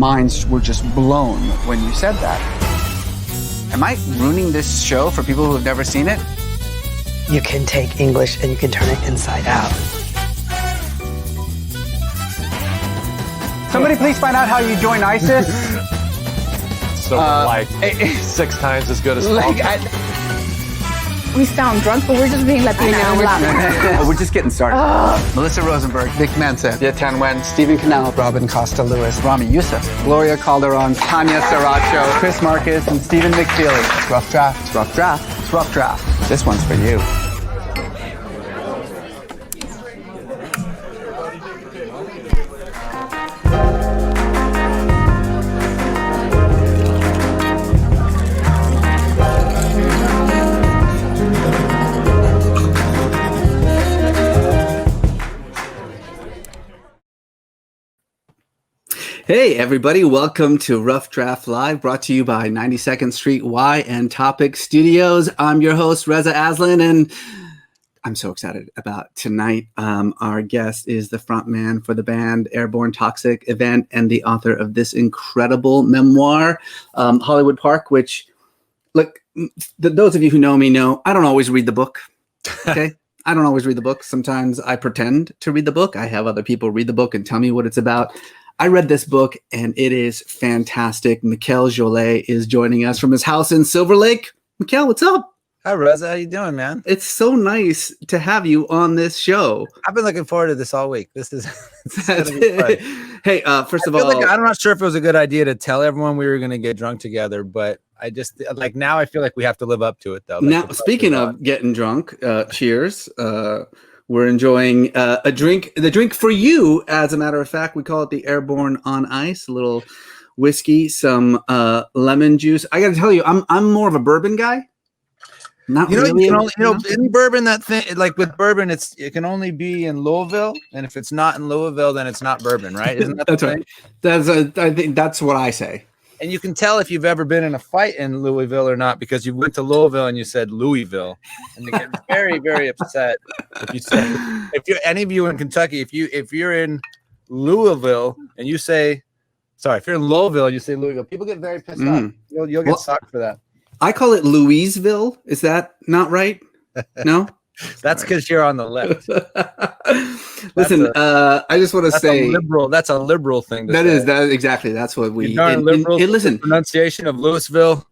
minds were just blown when you said that. Am I ruining this show for people who have never seen it? You can take English and you can turn it inside out. Somebody please find out how you join ISIS. So like 6 times as good as we sound drunk, but we're just being Latina and laughing. We're just getting started. Melissa Rosenberg, Vic Mensa, Viet-Tan Nguyen, Stephen Cannell, Robin Costa-Lewis, Rami Youssef, Gloria Calderon, Tanya Saracho, Chris Marcus, and Stephen McFeely. It's rough draft. It's rough draft. It's rough draft. This one's for you. Hey everybody, welcome to Rough Draft Live, brought to you by 92nd Street Y and Topic Studios. I'm your host, Reza Aslan, and I'm so excited about tonight. Our guest is the frontman for the band Airborne Toxic Event and the author of this incredible memoir, Hollywood Park, which, look, those of you who know me know I don't always read the book, okay? I don't always read the book. Sometimes I pretend to read the book. I have other people read the book and tell me what it's about. I read this book, and it is fantastic. Mikel Jollett is joining us from his house in Silver Lake. Mikel, what's up? Hi, Reza. How you doing, man? It's so nice to have you on this show. I've been looking forward to this all week. This is gonna be fun. Hey, first of all, I'm not sure if it was a good idea to tell everyone we were going to get drunk together, but I just now I feel like we have to live up to it, though. Now, speaking of getting drunk, cheers. We're enjoying the drink for you. As a matter of fact, we call it the Airborne on Ice. A little whiskey, some lemon juice. I got to tell you, I'm more of a bourbon guy. Not really. In bourbon, that thing, like with bourbon, it can only be in Louisville, and if it's not in Louisville, then it's not bourbon, right? Isn't that that's right? I think that's what I say. And you can tell if you've ever been in a fight in Louisville or not, because you went to Louisville and you said Louisville, and they get very, very upset if you say, any of you in Kentucky, if you're in Louisville and you say, sorry, if you're in Louisville and you say Louisville, people get very pissed off. You'll get socked for that. I call it Louisville. Is that not right? No? That's because you're on the left. Listen, I just want to say that's a liberal thing to say. That is exactly. That's what we listen. Pronunciation of Louisville.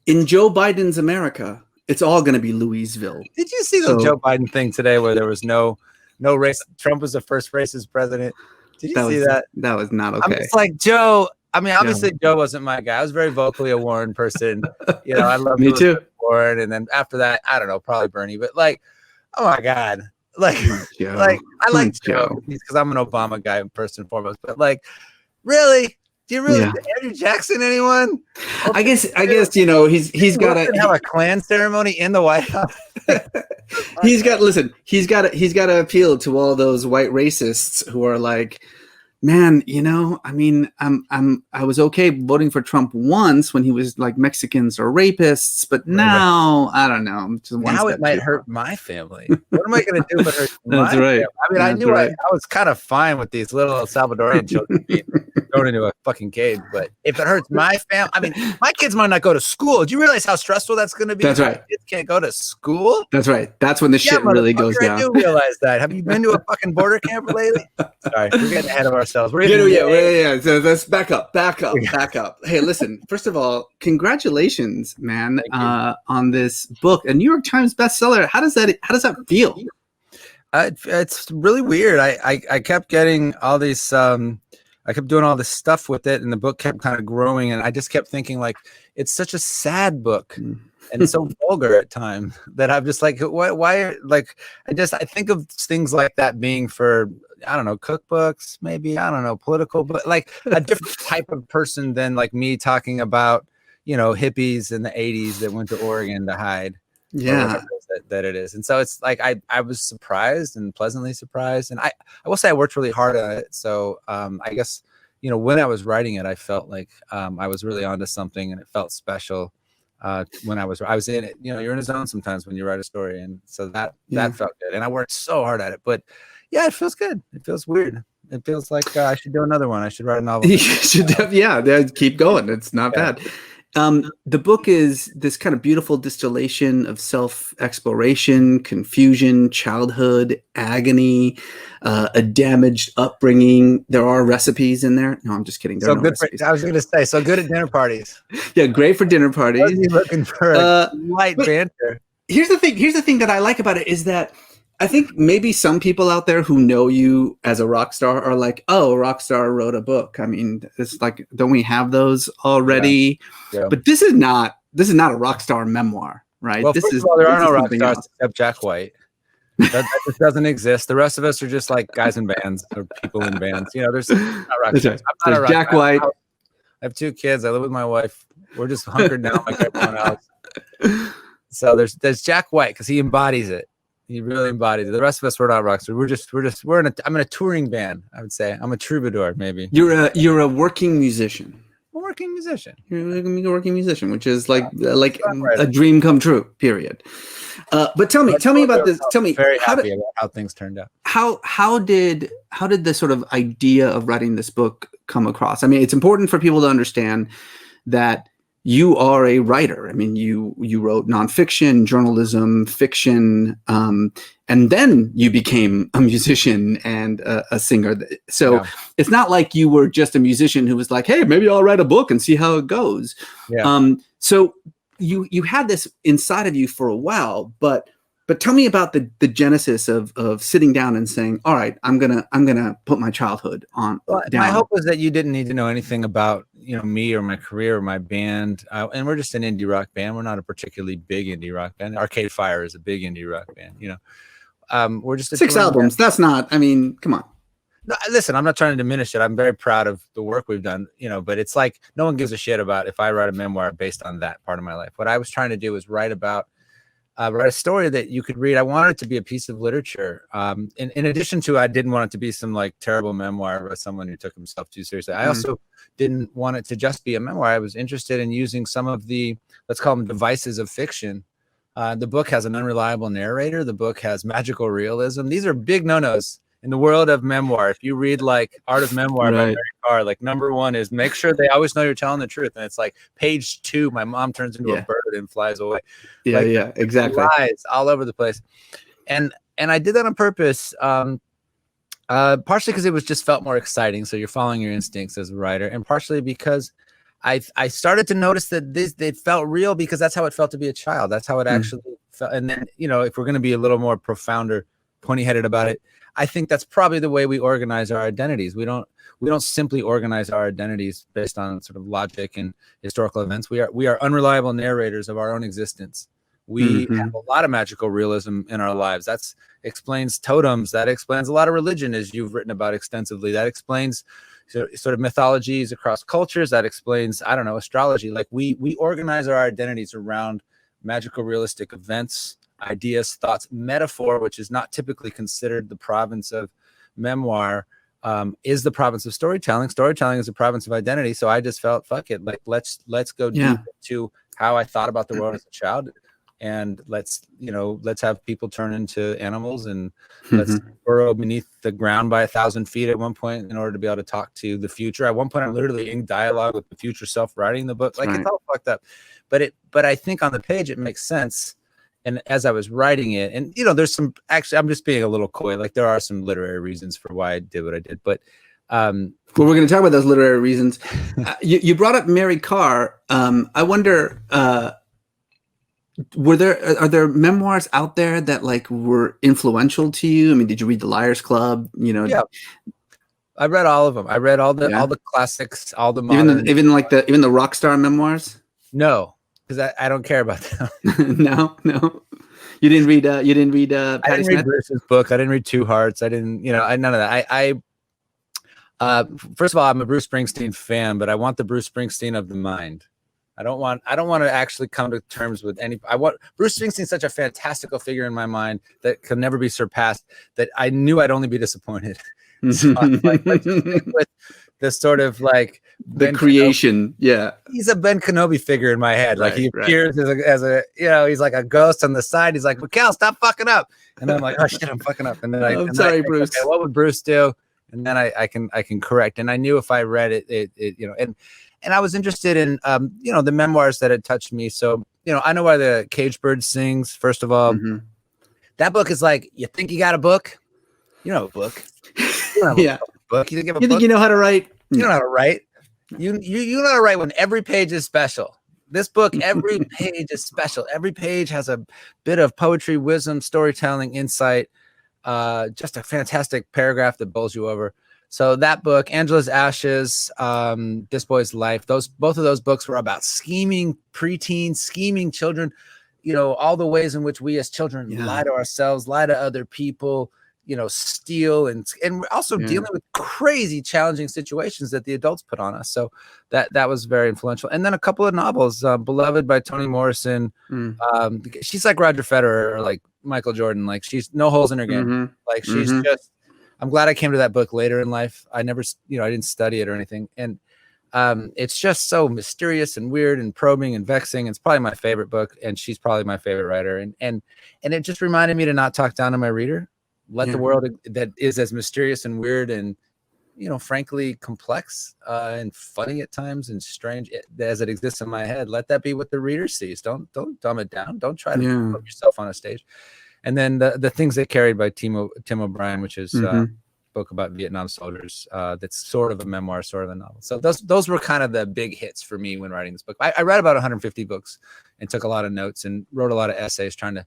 In Joe Biden's America, it's all going to be Louisville. Did you see the Joe Biden thing today where there was no race? Trump was the first racist president. Did you see that? That was not okay. I'm just like, Joe. I mean, obviously, Joe wasn't my guy. I was very vocally a Warren person. I love me too. Warren, and then after that, I don't know, probably Bernie. But like, oh my God, I like Joe because I'm an Obama guy first and foremost. But like, really, do you really Andrew Jackson? Anyone? I guess he's got to have a Klan ceremony in the White House. He's got to appeal to all those white racists who are like, man, I mean, I was okay voting for Trump once when he was like Mexicans or rapists, but now I don't know. Now it might hurt my family. What am I going to do but hurt That's my right. family? I mean, I knew I was kind of fine with these little Salvadorian children being thrown into a fucking cage, but if it hurts my family, I mean, my kids might not go to school. Do you realize how stressful that's going to be? That's right. My kids can't go to school. That's right. That's when the shit really goes down. I do realize that. Have you been to a fucking border camp lately? Sorry, we're getting ahead of ourselves. So let's back up. Hey, listen. First of all, congratulations, man, on this book, a New York Times bestseller. How does that feel? It's really weird. I kept getting all these. I kept doing all this stuff with it, and the book kept kind of growing. And I just kept thinking, like, it's such a sad book. And it's so vulgar at times that I'm just like, why? Like, I think of things like that being for, I don't know, cookbooks, maybe, I don't know, political, but like a different type of person than like me talking about, hippies in the 80s that went to Oregon to hide. Yeah. That it is. And so it's like, I was surprised and pleasantly surprised. And I will say I worked really hard on it. So I guess, when I was writing it, I felt like I was really onto something, and it felt special. When I was in it, you're in a zone sometimes when you write a story. And so that felt good. And I worked so hard at it, but yeah, it feels good. It feels weird. It feels like I should do another one. I should write a novel. You should keep going. It's not bad. The book is this kind of beautiful distillation of self-exploration, confusion, childhood, agony, a damaged upbringing. There are recipes in there. No, I'm just kidding. There are no recipes. I was going to say, so good at dinner parties. Yeah, great for dinner parties. I was looking for a light banter. Here's the thing that I like about it is that I think maybe some people out there who know you as a rock star are like, oh, a rock star wrote a book. I mean, it's like, don't we have those already? Yeah. But this is not a rock star memoir, right? Well, this first is of all, there are no rock something stars else. except Jack White. That just doesn't exist. The rest of us are just like guys in bands or people in bands. You know, there's not rock stars. I'm not a rock Jack star. White. I have 2 kids. I live with my wife. We're just hunkered down like everyone else. So there's Jack White because he embodies it. He really embodies it. The rest of us, we're not rock stars. I'm in a touring band. I would say I'm a troubadour, maybe. You're a working musician. I'm a working musician. You're a working musician, which is like a dream come true. Period. But tell me about this. Tell me, very happy about how things turned out. How did the sort of idea of writing this book come across? I mean, it's important for people to understand that you are a writer. I mean, you wrote nonfiction, journalism, fiction, and then you became a musician and a singer. So it's not like you were just a musician who was like, hey, maybe I'll write a book and see how it goes. Yeah. So you had this inside of you for a while, but tell me about the genesis of sitting down and saying, all right, I'm gonna put my childhood on. Down. My hope was that you didn't need to know anything about me or my career or my band. And we're just an indie rock band. We're not a particularly big indie rock band. Arcade Fire is a big indie rock band. We're just 6 albums. Band. That's not. I mean, come on. No, listen, I'm not trying to diminish it. I'm very proud of the work we've done. But it's like no one gives a shit about if I write a memoir based on that part of my life. What I was trying to do was write a story that you could read. I wanted it to be a piece of literature. In addition to, I didn't want it to be some like terrible memoir by someone who took himself too seriously. I also didn't want it to just be a memoir. I was interested in using some of the, let's call them devices of fiction. The book has an unreliable narrator. The book has magical realism. These are big no-nos in the world of memoir. If you read like Art of Memoir by Mary Carr, like number 1 is make sure they always know you're telling the truth. And it's like page 2, my mom turns into a bird and flies away. Yeah, exactly. Lies all over the place. And I did that on purpose, partially because it was just felt more exciting. So you're following your instincts as a writer, and partially because I started to notice that they felt real because that's how it felt to be a child. That's how it actually felt. And then, if we're going to be a little more profound or pointy-headed about it, I think that's probably the way we organize our identities. We don't simply organize our identities based on sort of logic and historical events. We are unreliable narrators of our own existence. We have a lot of magical realism in our lives. That explains totems. That explains a lot of religion, as you've written about extensively. That explains sort of mythologies across cultures. That explains, I don't know, astrology. Like we organize our identities around magical realistic events, ideas, thoughts. Metaphor, which is not typically considered the province of memoir, is the province of storytelling. Storytelling is a province of identity. So I just felt, fuck it, like let's go deep into how I thought about the world as a child, and let's have people turn into animals, and let's burrow beneath the ground by 1,000 feet at one point in order to be able to talk to the future. At one point, I'm literally in dialogue with the future self, writing the book. Like it's all fucked up, but I think on the page it makes sense. And as I was writing it, and there's some, actually, I'm just being a little coy. Like there are some literary reasons for why I did what I did, but well, we're going to talk about those literary reasons. You brought up Mary Carr. I wonder, are there memoirs out there that like were influential to you? I mean, did you read The Liars Club? Yeah, I read all of them. I read all the classics, all the modern, even the rock star memoirs. No. Because I don't care about them. No. You didn't read I didn't Patti Smith? read Bruce's book. I didn't read Two Hearts. I didn't, none of that. I first of all, I'm a Bruce Springsteen fan, but I want the Bruce Springsteen of the mind. I don't want to actually come to terms with Bruce Springsteen's such a fantastical figure in my mind that can never be surpassed, that I knew I'd only be disappointed. So I'm like, let's just stick with this sort of like the creation. Kenobi. Yeah, he's a Ben Kenobi figure in my head. Like he appears as a he's like a ghost on the side. He's like, Mikel, stop fucking up. And then I'm like, oh shit, I'm fucking up. And then I'm sorry, Bruce. Okay, what would Bruce do? and then I can correct. And I knew if I read it, and I was interested in the memoirs that had touched me. So I Know Why the Caged Bird Sings. First of all, that book is like, you think you got a book, a book. You don't have a book. You think you know how to write? You don't know how to write. You know how to write when every page is special. This book, every page is special. Every page has a bit of poetry, wisdom, storytelling, insight. Just a fantastic paragraph that bowls you over. So that book, Angela's Ashes, This Boy's Life, both of those books were about scheming preteens, scheming children, all the ways in which we as children lie to ourselves, lie to other people, steal and also dealing with crazy challenging situations that the adults put on us. So that was very influential. And then a couple of novels, Beloved by Toni Morrison. She's like Roger Federer or like Michael Jordan. Like, she's no holes in her game. Like, she's just, I'm glad I came to that book later in life. I never, I didn't study it or anything. And it's just so mysterious and weird and probing and vexing. It's probably my favorite book, and she's probably my favorite writer. And it just reminded me to not talk down to my reader. Let the world that is as mysterious and weird and, frankly complex and funny at times and strange as it exists in my head, let that be what the reader sees. Don't dumb it down. Don't try to put yourself on a stage. And then the Things They Carried by Tim O'Brien, which is a book about Vietnam soldiers. That's sort of a memoir, sort of a novel. So those were kind of the big hits for me when writing this book. I read about 150 books and took a lot of notes and wrote a lot of essays trying to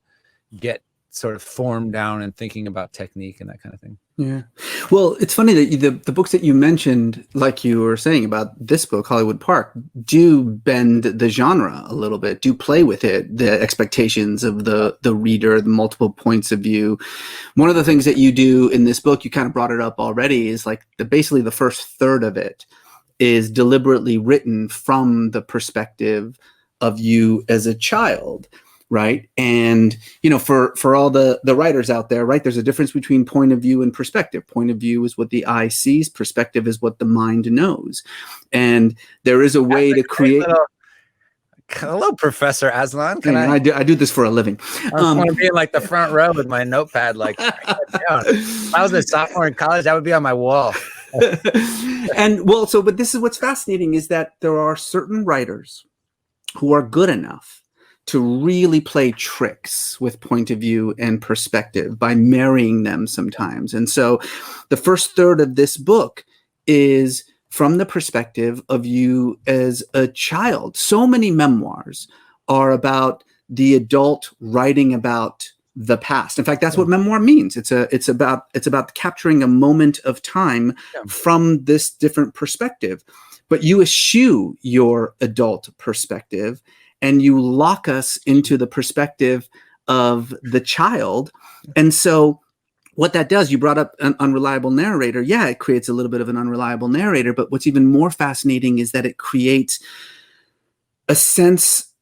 get sort of form down and thinking about technique and that kind of thing. Yeah. Well, it's funny that the books that you mentioned, like you were saying about this book, Hollywood Park, do bend the genre a little bit, do play with it, the expectations of the reader, the multiple points of view. One of the things that you do in this book, you kind of brought it up already, is like basically the first third of it is deliberately written from the perspective of you as a child. Right. And, for all the writers out there, right, there's a difference between point of view and perspective. Point of view is what the eye sees. Perspective is what the mind knows. And there is a way to create. Hello, Professor Aslan. I do this for a living. I want to be in like the front row with my notepad. Like, if I was a sophomore in college, that would be on my wall. But this is what's fascinating, is that there are certain writers who are good enough to really play tricks with point of view and perspective by marrying them sometimes. And so the first third of this book is from the perspective of you as a child. So many memoirs are about the adult writing about the past. In fact, that's what memoir means. It's about capturing a moment of time from this different perspective. But you eschew your adult perspective and you lock us into the perspective of the child. And so what that does, you brought up an unreliable narrator. Yeah, it creates a little bit of an unreliable narrator, but what's even more fascinating is that it creates a sense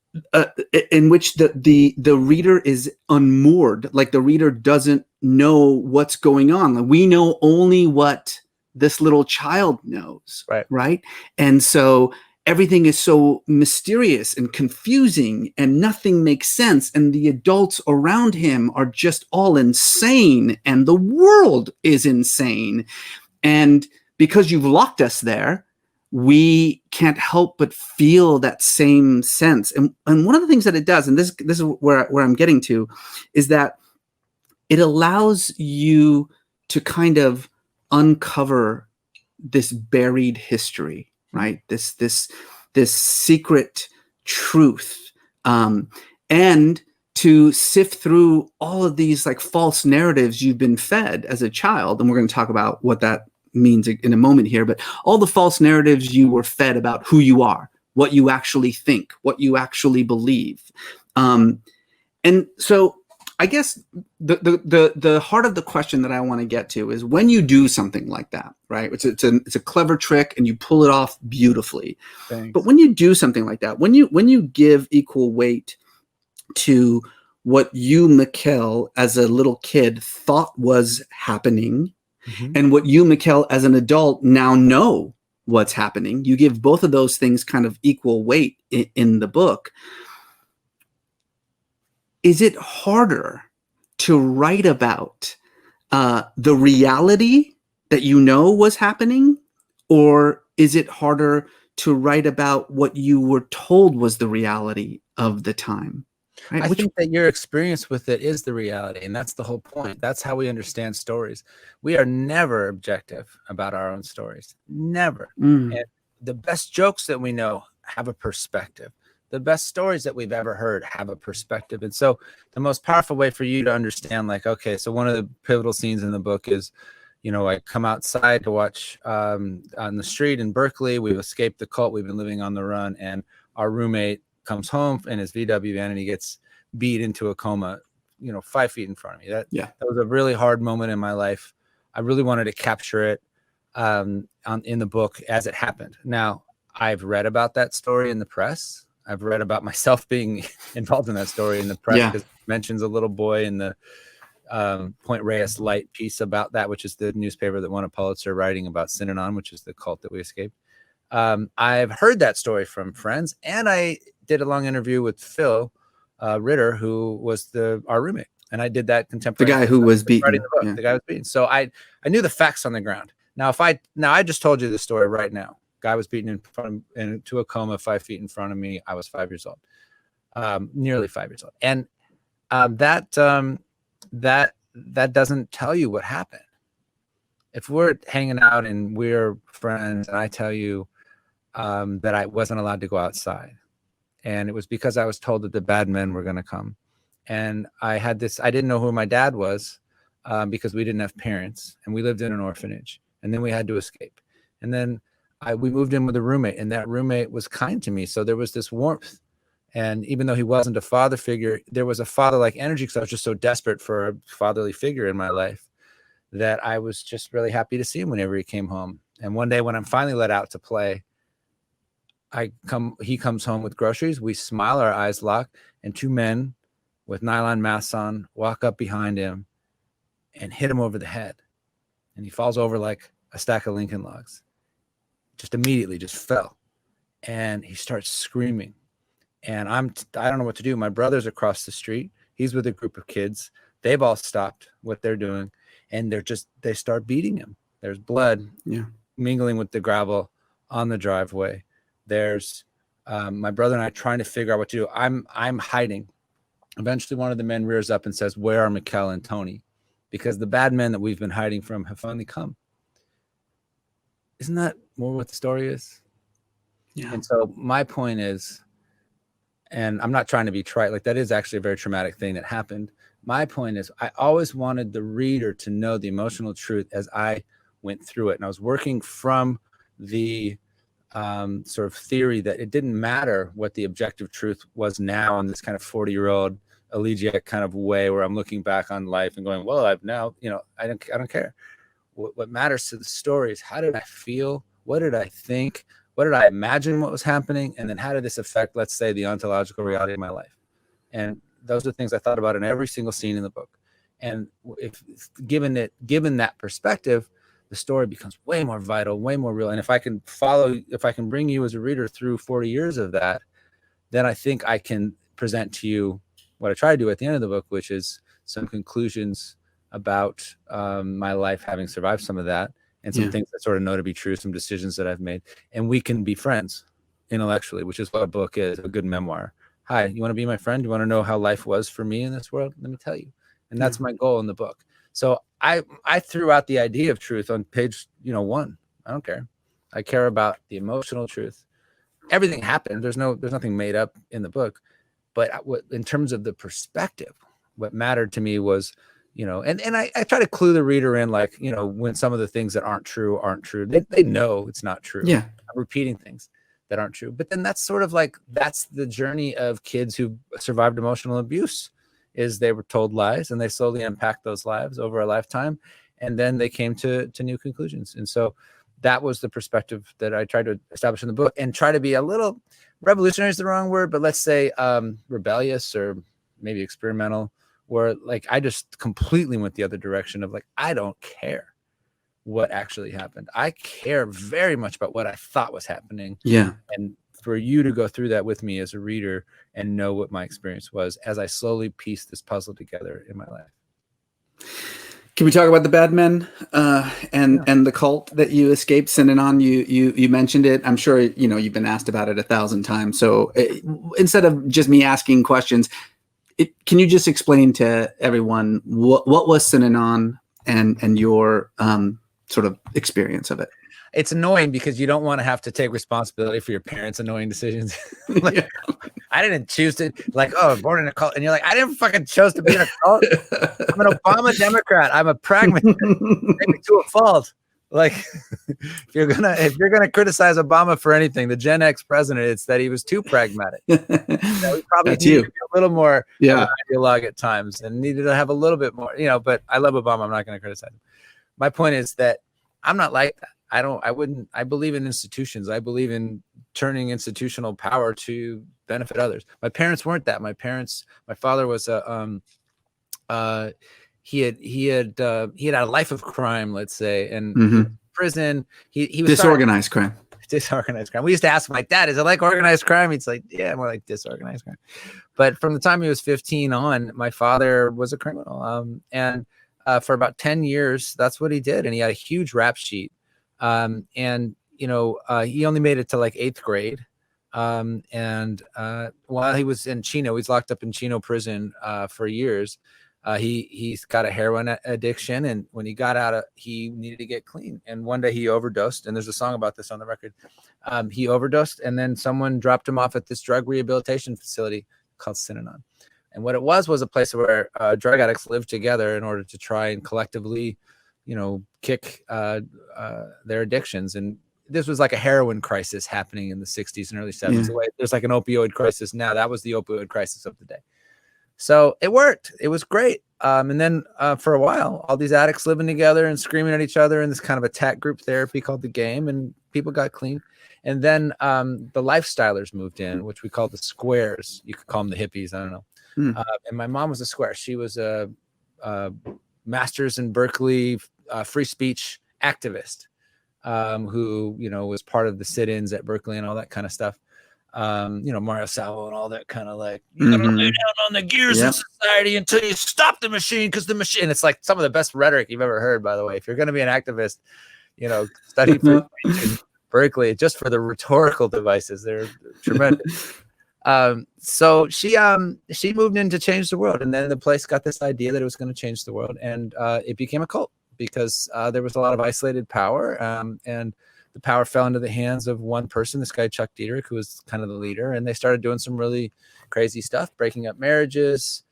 in which the reader is unmoored. Like, the reader doesn't know what's going on. Like, we know only what this little child knows, right? And so everything is so mysterious and confusing and nothing makes sense. And the adults around him are just all insane and the world is insane. And because you've locked us there, we can't help but feel that same sense. And one of the things that it does, and this is where I'm getting to, is that it allows you to kind of uncover this buried history, right? This secret truth, and to sift through all of these like false narratives you've been fed as a child. And we're going to talk about what that means in a moment here, but all the false narratives you were fed about who you are, what you actually think, what you actually believe. And so I guess the heart of the question that I want to get to is, when you do something like that, right? It's a clever trick and you pull it off beautifully. Thanks. But when you do something like that, when you give equal weight to what you, Mikel, as a little kid thought was happening, and what you, Mikel, as an adult now know what's happening, you give both of those things kind of equal weight in the book. Is it harder to write about the reality that was happening, or is it harder to write about what you were told was the reality of the time? Right? I think that your experience with it is the reality, and that's the whole point. That's how we understand stories. We are never objective about our own stories, never. And the best jokes that we know have a perspective. The best stories that we've ever heard have a perspective. And so the most powerful way for you to understand, like, okay, so one of the pivotal scenes in the book is, I come outside to watch on the street in Berkeley. We've escaped the cult. We've been living on the run, and our roommate comes home in his VW van and he gets beat into a coma, 5 feet in front of me. That was a really hard moment in my life. I really wanted to capture it in the book as it happened. Now, I've read about that story in the press. I've read about myself being involved in that story in the press, because it mentions a little boy in the Point Reyes Light piece about that, which is the newspaper that won a Pulitzer, writing about Synanon, which is the cult that we escaped. I've heard that story from friends, and I did a long interview with Phil Ritter, who was our roommate, and I did that contemporary. The guy who was beaten. The book. The guy was beaten. So I knew the facts on the ground. Now, I just told you the story right now. Guy was beaten into a coma 5 feet in front of me. I was 5 years old, nearly 5 years old, and that doesn't tell you what happened. If we're hanging out and we're friends, and I tell you that I wasn't allowed to go outside, and it was because I was told that the bad men were going to come, and I didn't know who my dad was because we didn't have parents, and we lived in an orphanage, and then we had to escape, and then we moved in with a roommate, and that roommate was kind to me, so there was this warmth. And even though he wasn't a father figure, there was a father-like energy, because I was just so desperate for a fatherly figure in my life that I was just really happy to see him whenever he came home. And one day when I'm finally let out to play, he comes home with groceries. We smile, our eyes lock, and two men with nylon masks on walk up behind him and hit him over the head. And he falls over like a stack of Lincoln logs. Just immediately just fell. And he starts screaming. And I don't know what to do. My brother's across the street. He's with a group of kids. They've all stopped what they're doing, and they start beating him. There's blood mingling with the gravel on the driveway. There's my brother and I trying to figure out what to do. I'm hiding. Eventually, one of the men rears up and says, "Where are Mikel and Toni?" Because the bad men that we've been hiding from have finally come. Isn't that more what the story is? Yeah. And so my point is, and I'm not trying to be trite, like that is actually a very traumatic thing that happened. My point is, I always wanted the reader to know the emotional truth as I went through it. And I was working from the sort of theory that it didn't matter what the objective truth was now in this kind of 40-year-old elegiac kind of way, where I'm looking back on life and going, well, I've now, I don't care. What matters to the story is, how did I feel? What did I think? What did I imagine what was happening? And then how did this affect, let's say, the ontological reality of my life? And those are things I thought about in every single scene in the book. And if given that perspective, the story becomes way more vital, way more real. And if I can bring you as a reader through 40 years of that, then I think I can present to you what I try to do at the end of the book, which is some conclusions about my life, having survived some of that, and some things that sort of know to be true, some decisions that I've made. And we can be friends intellectually, which is what a book is, a good memoir. Hi, you want to be my friend? You want to know how life was for me in this world? Let me tell you. And that's my goal in the book. So I threw out the idea of truth on page 1. I don't care. I care about the emotional truth. Everything happened. There's nothing made up in the book. But in terms of the perspective, what mattered to me was, and I try to clue the reader in, like, when some of the things that aren't true. They know it's not true. Yeah. I'm repeating things that aren't true. But then that's sort of like, that's the journey of kids who survived emotional abuse, is they were told lies and they slowly unpacked those lives over a lifetime. And then they came to new conclusions. And so that was the perspective that I tried to establish in the book, and try to be a little revolutionary is the wrong word, but let's say rebellious or maybe experimental, where like I just completely went the other direction of like, I don't care what actually happened. I care very much about what I thought was happening. Yeah. And for you to go through that with me as a reader and know what my experience was as I slowly pieced this puzzle together in my life. Can we talk about the bad men and the cult that you escaped Synanon? You mentioned it. I'm sure you've been asked about it 1,000 times. So instead of just me asking questions, can you just explain to everyone what was Synanon and your sort of experience of it? It's annoying because you don't want to have to take responsibility for your parents' annoying decisions. Like, I didn't choose to, born in a cult. And you're like, I didn't fucking choose to be in a cult. I'm an Obama Democrat. I'm a pragmatist. Maybe to a fault. Like, if you're gonna criticize Obama for anything, the Gen X president, it's that he was too pragmatic. We probably needed to be a little more ideologue at times and needed to have a little bit more, but I love Obama. I'm not going to criticize him. My point is that I'm not like that. I believe in institutions. I believe in turning institutional power to benefit others. My parents weren't that. My father was he had a life of crime, let's say, and prison. He was disorganized crime. Disorganized crime. We used to ask my dad, is it like organized crime? He's like, yeah, more like disorganized crime. But from the time he was 15 on, my father was a criminal. And for about 10 years, that's what he did. And he had a huge rap sheet. He only made it to like 8th grade. While he was in Chino, he's locked up in Chino prison for years. He's got a heroin addiction, and when he got out, he needed to get clean. And one day he overdosed, and there's a song about this on the record. He overdosed, and then someone dropped him off at this drug rehabilitation facility called Synanon. And what it was a place where drug addicts lived together in order to try and collectively, kick their addictions. And this was like a heroin crisis happening in the 60s and early 70s. Yeah. There's like an opioid crisis now. That was the opioid crisis of the day. So it worked. It was great. And then for a while, all these addicts living together and screaming at each other in this kind of attack group therapy called The Game, and people got clean. And then the lifestylers moved in, which we call the squares. You could call them the hippies. I don't know. And my mom was a square. She was a master's in Berkeley free speech activist who, was part of the sit-ins at Berkeley and all that kind of stuff. Mario Salvo and all that kind of like, you gotta lay down on the gears of society until you stop the machine, because the machine, it's like some of the best rhetoric you've ever heard, by the way. If you're going to be an activist, study free speech in Berkeley, just for the rhetorical devices. They're tremendous. So she moved in to change the world. And then the place got this idea that it was going to change the world. And it became a cult because there was a lot of isolated power. And the power fell into the hands of one person, this guy, Chuck Dietrich, who was kind of the leader. And they started doing some really crazy stuff, breaking up marriages,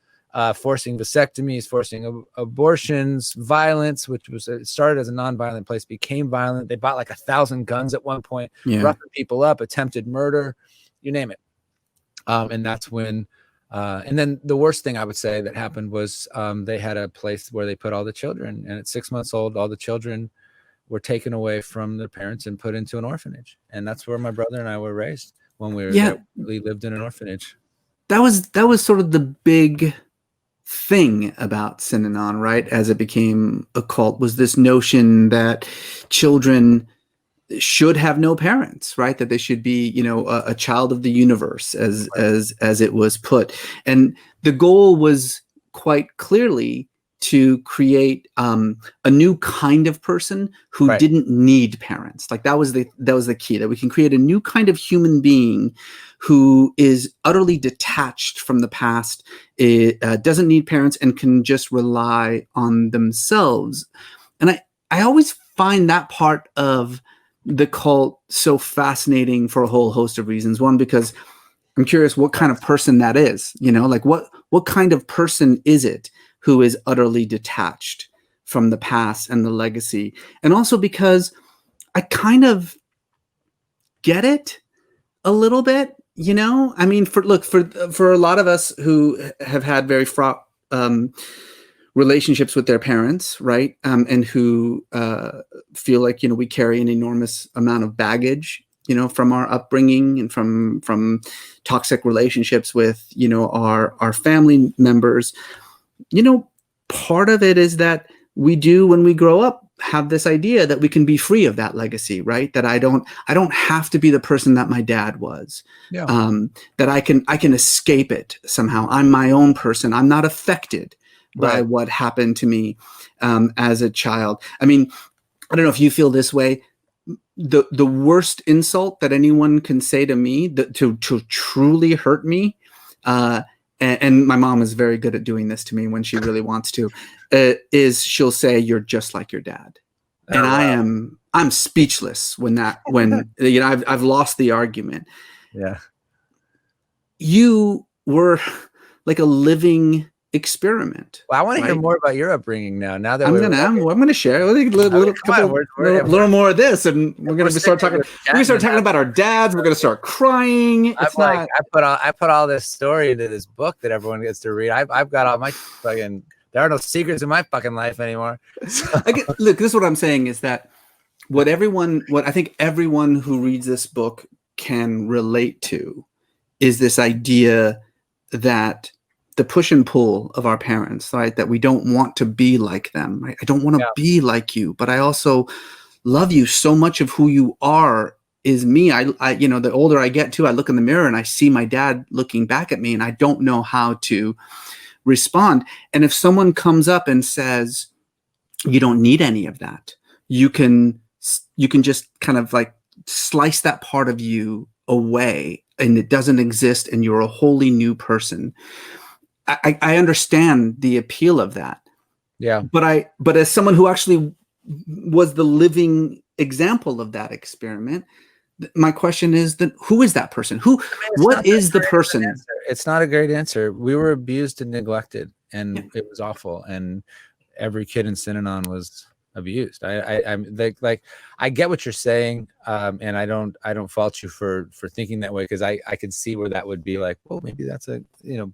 forcing vasectomies, forcing abortions, violence, which was, it started as a nonviolent place, became violent. They bought like 1,000 guns at one point, roughing people up, attempted murder, you name it. And that's when, and then the worst thing I would say that happened was they had a place where they put all the children. And at 6 months old, all the children were taken away from their parents and put into an orphanage. And that's where my brother and I were raised when we were there. We lived in an orphanage. That was sort of the big thing about Synanon, right? As it became a cult, was this notion that children should have no parents, right? That they should be, a child of the universe, as it was put. And the goal was quite clearly to create a new kind of person who didn't need parents. Like that was the key, that we can create a new kind of human being who is utterly detached from the past, doesn't need parents, and can just rely on themselves. And I always find that part of the cult so fascinating for a whole host of reasons. One, because I'm curious what kind of person that is, like what kind of person is it who is utterly detached from the past and the legacy? And also because I kind of get it a little bit, I mean, for a lot of us who have had very fraught relationships with their parents, right? And who feel like, we carry an enormous amount of baggage, from our upbringing and from toxic relationships with, our family members. Part of it is that we do, when we grow up, have this idea that we can be free of that legacy, right? That I don't have to be the person that my dad was. That I can escape it somehow. I'm my own person. I'm not affected by what happened to me. as a child. I mean, I don't know if you feel this way. The worst insult that anyone can say to me to truly hurt me, and my mom is very good at doing this to me when she really wants to, is she'll say, "You're just like your dad," and wow. I'm speechless when I've lost the argument. Yeah, you were like a living experiment. Well, I want to hear more about your upbringing now. Now that I'm gonna share a little more of this, and we're gonna start talking. We're gonna start talking about our dads. We're gonna start crying. I put all this story into this book that everyone gets to read. I've got all my fucking. There are no secrets in my fucking life anymore. So. Look, this is what I'm saying is that what I think everyone who reads this book can relate to is this idea that the push and pull of our parents, right? That we don't want to be like them. Right? I don't want to be like you, but I also love you. So much of who you are is me. I the older I get too, I look in the mirror and I see my dad looking back at me and I don't know how to respond. And if someone comes up and says, you don't need any of that, you can just kind of like slice that part of you away and it doesn't exist and you're a wholly new person. I understand the appeal of that. Yeah. But as someone who actually was the living example of that experiment, my question is that who is that person? What is the person? It's not a great answer. We were abused and neglected and it was awful. And every kid in Synanon was abused. I'm like I get what you're saying, and I don't fault you for thinking that way because I could see where that would be like, well, maybe that's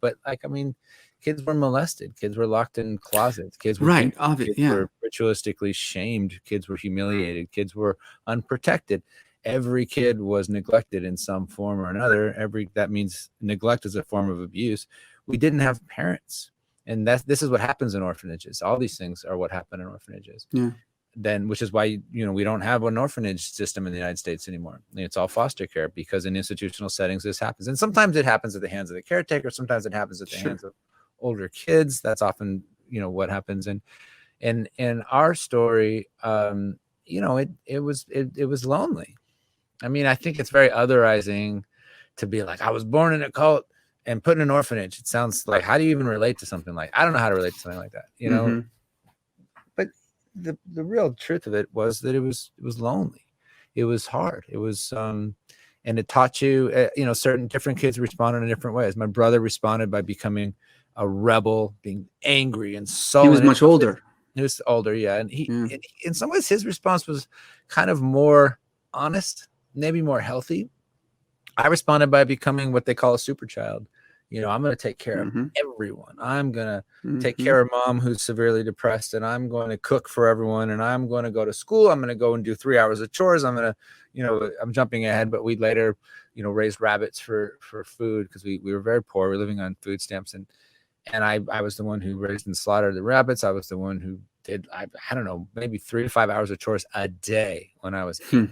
but like I mean, kids were molested, kids were locked in closets, kids were right, kids were ritualistically shamed, kids were humiliated, kids were unprotected. Every kid was neglected in some form or another. That means neglect is a form of abuse. We didn't have parents. And this is what happens in orphanages. All these things are what happen in orphanages. Yeah. Then, which is why, we don't have an orphanage system in the United States anymore. It's all foster care because in institutional settings, this happens. And sometimes it happens at the hands of the caretaker. Sometimes it happens at the hands of older kids. That's often, what happens. And in our story, it was lonely. I mean, I think it's very otherizing to be like, I was born in a cult and put in an orphanage. It sounds like, how do you even relate to something like, I don't know how to relate to something like that, Mm-hmm. But the real truth of it was that it was lonely. It was hard. It was, and it taught you, certain different kids responded in different ways. My brother responded by becoming a rebel, being angry and sullen. He was much older. He was older. Yeah. And in some ways, his response was kind of more honest, maybe more healthy. I responded by becoming what they call a super child. I'm going to take care of everyone. I'm going to take care of mom who's severely depressed, and I'm going to cook for everyone, and I'm going to go to school. I'm going to go and do 3 hours of chores. I'm going to, I'm jumping ahead, but we later, raised rabbits for food because we were very poor. We were living on food stamps, and I was the one who raised and slaughtered the rabbits. I was the one who did, I don't know, maybe 3 to 5 hours of chores a day when I was 8.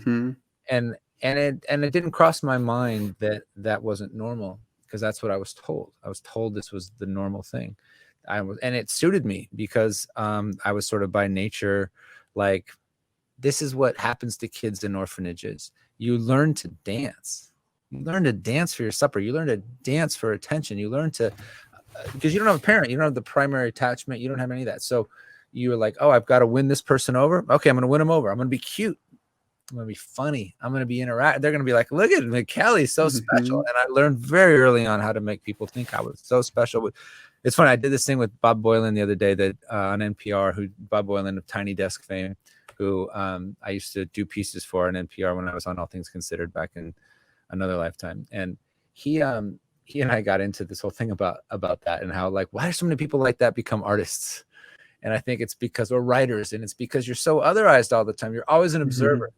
And it didn't cross my mind that wasn't normal because that's what I was told. I was told this was the normal thing. And it suited me because I was sort of by nature like, this is what happens to kids in orphanages. You learn to dance. You learn to dance for your supper. You learn to dance for attention. You learn to, because you don't have a parent. You don't have the primary attachment. You don't have any of that. So you were like, oh, I've got to win this person over. Okay, I'm going to win them over. I'm going to be cute. I'm going to be funny. I'm going to be interactive. They're going to be like, look at Mikel, he's so special. And I learned very early on how to make people think I was so special. It's funny. I did this thing with Bob Boylan the other day that on NPR, Bob Boylan of Tiny Desk fame, who I used to do pieces for on NPR when I was on All Things Considered back in another lifetime. And he and I got into this whole thing about that and how, like, why do so many people like that become artists? And I think it's because we're writers, and it's because you're so otherized all the time. You're always an observer.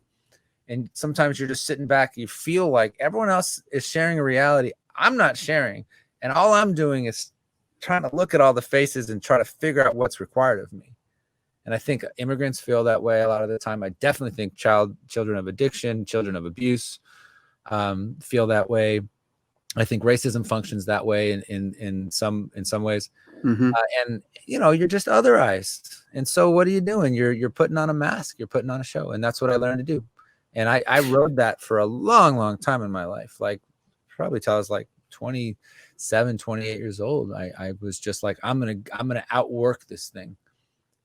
And sometimes you're just sitting back. You feel like everyone else is sharing a reality I'm not sharing. And all I'm doing is trying to look at all the faces and try to figure out what's required of me. And I think immigrants feel that way a lot of the time. I definitely think children of addiction, children of abuse feel that way. I think racism functions that way in some ways. Mm-hmm. And you're just otherized. And so what are you doing? You're putting on a mask, you're putting on a show. And that's what I learned to do. And I rode that for a long, long time in my life. Like probably till I was like 27, 28 years old. I was just like, I'm going to outwork this thing,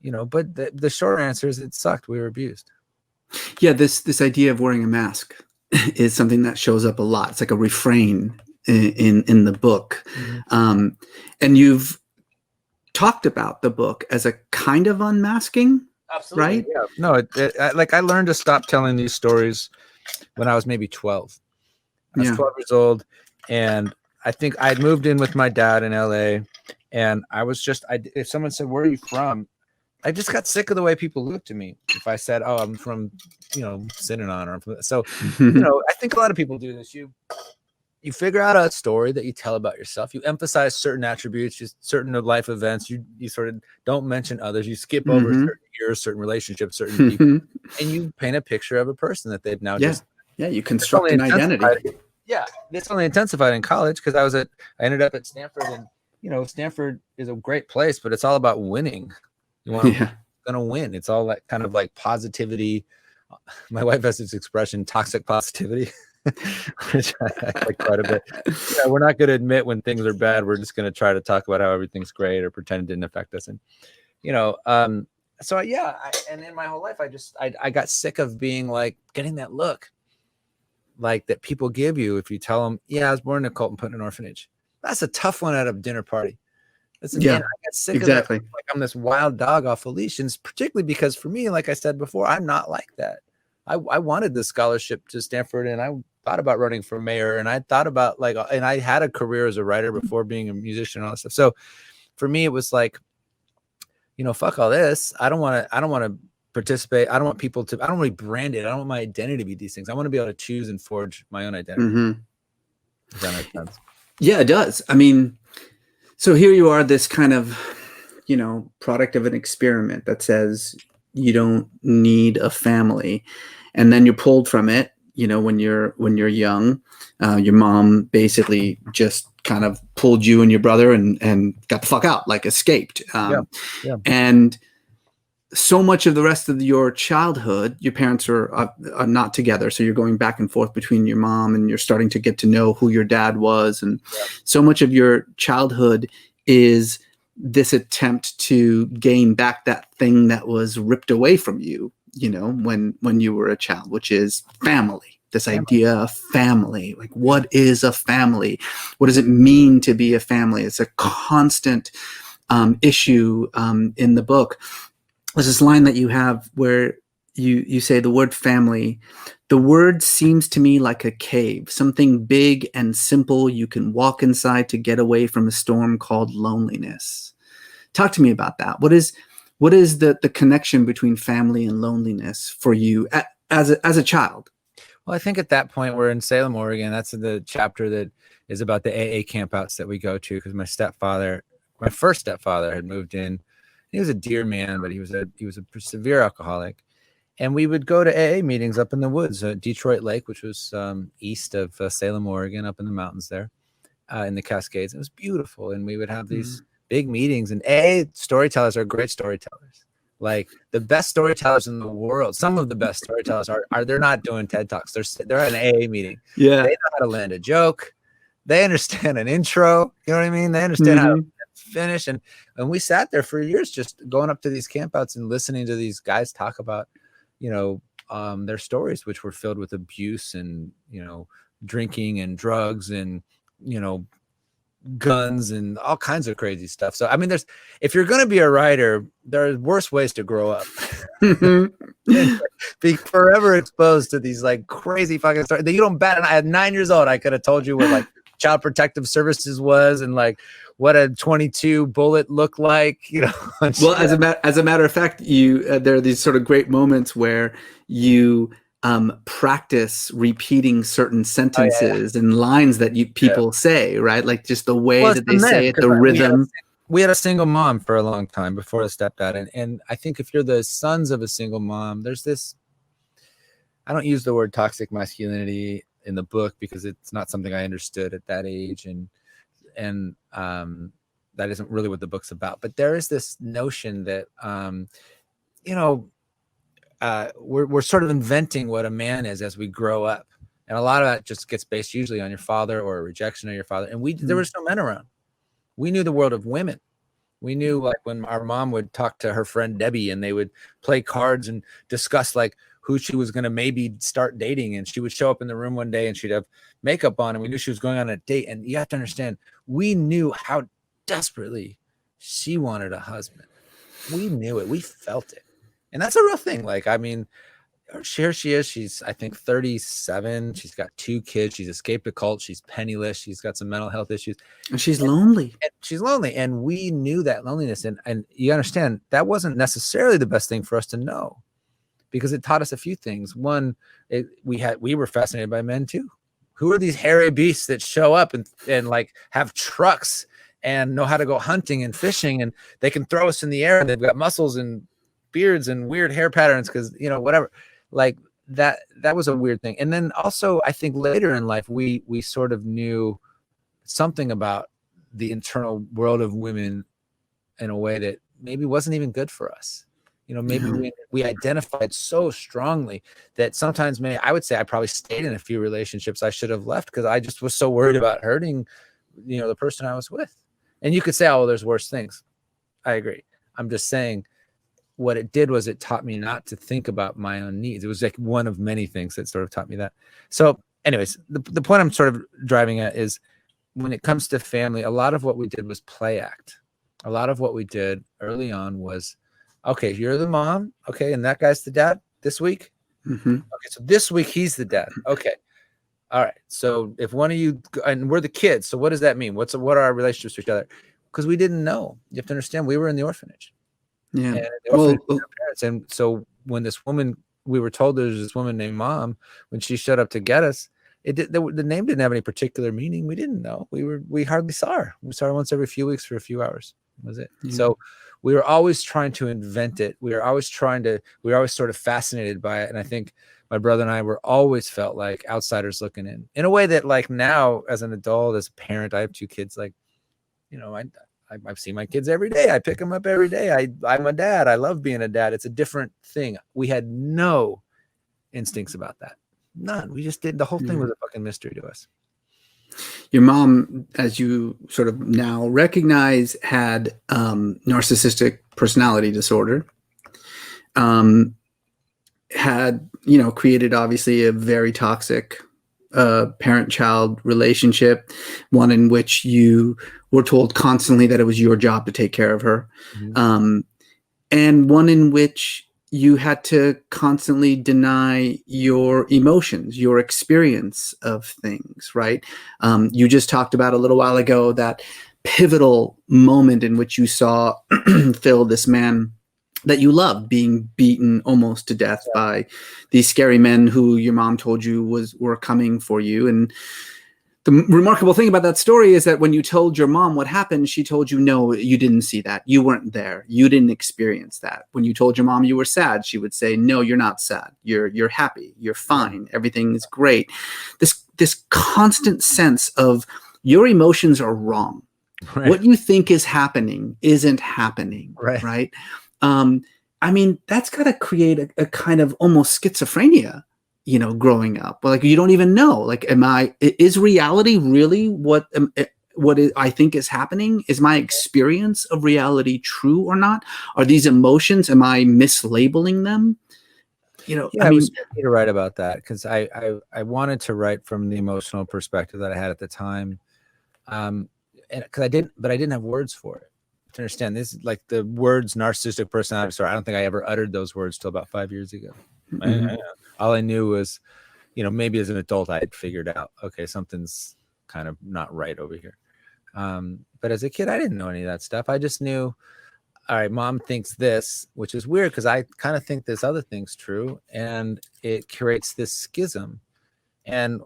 but the short answer is it sucked. We were abused. Yeah. This idea of wearing a mask is something that shows up a lot. It's like a refrain in the book. Mm-hmm. And you've talked about the book as a kind of unmasking. Absolutely. Right? Yeah. No, I learned to stop telling these stories when I was maybe 12. I was 12 years old, and I think I'd moved in with my dad in LA, and I was just, if someone said, "Where are you from?" I just got sick of the way people looked at me. If I said, "Oh, I'm from, Synanon," or I'm from, so, I think a lot of people do this. You figure out a story that you tell about yourself. You emphasize certain attributes, just certain life events. You sort of don't mention others. You skip over certain years, certain relationships, certain people, and you paint a picture of a person that they've now just. Yeah, you construct an identity. Yeah, this only intensified in college because I ended up at Stanford, and Stanford is a great place, but it's all about winning. You want to win. It's all that kind of like positivity. My wife has this expression, toxic positivity. Which I like quite a bit. We're not going to admit when things are bad. We're just going to try to talk about how everything's great or pretend it didn't affect us. And, so and in my whole life, I got sick of being like getting that look like that people give you if you tell them, I was born in a cult and put in an orphanage. That's a tough one at a dinner party. I got sick of that. Like I'm this wild dog off a leash. And it's particularly because for me, like I said before, I'm not like that. I wanted the scholarship to Stanford, and I thought about running for mayor, and I thought about and I had a career as a writer before being a musician and all that stuff. So for me, it was like, fuck all this. I don't want to participate. I don't want people to, I don't want to be branded. I don't want my identity to be these things. I want to be able to choose and forge my own identity. Mm-hmm. Does that make sense? Yeah, it does. I mean, so here you are, this kind of, product of an experiment that says you don't need a family. And then you're pulled from it, when you're young. Your mom basically just kind of pulled you and your brother and got the fuck out, like escaped. And so much of the rest of your childhood, your parents are not together. So you're going back and forth between your mom, and you're starting to get to know who your dad was. And so much of your childhood is this attempt to gain back that thing that was ripped away from you, when you were a child, which is family. This idea of family, like what is a family? What does it mean to be a family? It's a constant issue in the book. There's this line that you have where you say the word family. The word seems to me like a cave, something big and simple you can walk inside to get away from a storm called loneliness. Talk to me about that. What is the connection between family and loneliness for you as a child? Well, I think at that point we're in Salem, Oregon. That's the chapter that is about the AA campouts that we go to, because my first stepfather had moved in. He was a dear man, but he was a severe alcoholic. And we would go to AA meetings up in the woods at Detroit Lake, which was east of Salem, Oregon, up in the mountains there in the Cascades. It was beautiful. And we would have these big meetings. And AA storytellers are great storytellers. Like the best storytellers in the world, some of the best storytellers they're not doing TED Talks. They're at an AA meeting. Yeah. They know how to land a joke. They understand an intro. You know what I mean? They understand how to finish. And we sat there for years just going up to these campouts and listening to these guys talk about, their stories, which were filled with abuse and, drinking and drugs and, guns and all kinds of crazy stuff. So, I mean, if you're going to be a writer, there are worse ways to grow up. Be forever exposed to these like crazy fucking stories that you don't bat. And I at 9 years old, I could have told you what like Child Protective Services was and like what a 22 bullet looked like, Well, as a matter of fact, there are these sort of great moments where you practice repeating certain sentences and lines that people say, right? Like just the way that they say it, the rhythm. We had a single mom for a long time before the stepdad. And I think if you're the sons of a single mom, there's this, I don't use the word toxic masculinity. in the book because it's not something I understood at that age, and that isn't really what the book's about. But there is this notion that we're sort of inventing what a man is as we grow up, and a lot of that just gets based usually on your father or a rejection of your father. And there was no men around. We knew the world of women. We knew, like, when our mom would talk to her friend Debbie and they would play cards and discuss like who she was going to maybe start dating. And she would show up in the room one day and she'd have makeup on and we knew she was going on a date. And you have to understand, we knew how desperately she wanted a husband. We knew it. We felt it. And that's a real thing. Like, I mean, here she is. She's, I think, 37. She's got 2 kids. She's escaped a cult. She's penniless. She's got some mental health issues. And she's lonely. And she's lonely. And we knew that loneliness. And you understand, that wasn't necessarily the best thing for us to know, because it taught us a few things. One, we were fascinated by men too. Who are these hairy beasts that show up and like have trucks and know how to go hunting and fishing, and they can throw us in the air and they've got muscles and beards and weird hair patterns because, whatever. Like that was a weird thing. And then also, I think later in life, we sort of knew something about the internal world of women in a way that maybe wasn't even good for us. Maybe we identified so strongly that sometimes I would say I probably stayed in a few relationships I should have left because I just was so worried about hurting, the person I was with. And you could say, oh, well, there's worse things. I agree. I'm just saying, what it did was it taught me not to think about my own needs. It was like one of many things that sort of taught me that. So anyways, the point I'm sort of driving at is, when it comes to family, a lot of what we did was play act. A lot of what we did early on was, okay, you're the mom. Okay. And that guy's the dad this week. Mm-hmm. Okay. So this week he's the dad. Okay. All right. So if one of you, and we're the kids. So what does that mean? What are our relationships to each other? Because we didn't know. You have to understand, we were in the orphanage. Yeah. And well, parents. And so when this woman, we were told there was this woman named Mom, when she showed up to get us, the name didn't have any particular meaning. We didn't know. We hardly saw her. We saw her once every few weeks for a few hours. That was it. Yeah. So we were always trying to invent it. We were always sort of fascinated by it. And I think my brother and I were always felt like outsiders looking in a way that, like, now as an adult, as a parent, I have 2 kids. Like, I've seen my kids every day. I pick them up every day. I'm a dad. I love being a dad. It's a different thing. We had no instincts about that. None. We just did. The whole thing was a fucking mystery to us. Your mom, as you sort of now recognize, had narcissistic personality disorder. Had, created obviously a very toxic parent-child relationship, one in which you were told constantly that it was your job to take care of her, and one in which you had to constantly deny your emotions, your experience of things, right? You just talked about a little while ago that pivotal moment in which you saw Phil, this man that you loved, being beaten almost to death by these scary men who your mom told you were coming for you. And the remarkable thing about that story is that when you told your mom what happened, she told you, no, you didn't see that. You weren't there. You didn't experience that. When you told your mom you were sad, she would say, no, you're not sad. You're happy. You're fine. Everything is great. This constant sense of your emotions are wrong. Right. What you think is happening isn't happening. Right. I mean, that's got to create a kind of almost schizophrenia, growing up. Like, you don't even know, like, is reality really what I think is happening? Is my experience of reality true or not? Are these emotions, am I mislabeling them? I was happy to write about that because I wanted to write from the emotional perspective that I had at the time. And because I didn't have words for it. To understand this, like, the words narcissistic personality disorder, I don't think I ever uttered those words till about 5 years ago. All I knew was, maybe as an adult I had figured out, okay, something's kind of not right over here. But as a kid, I didn't know any of that stuff. I just knew, all right, mom thinks this, which is weird because I kind of think this other thing's true, and it creates this schism, and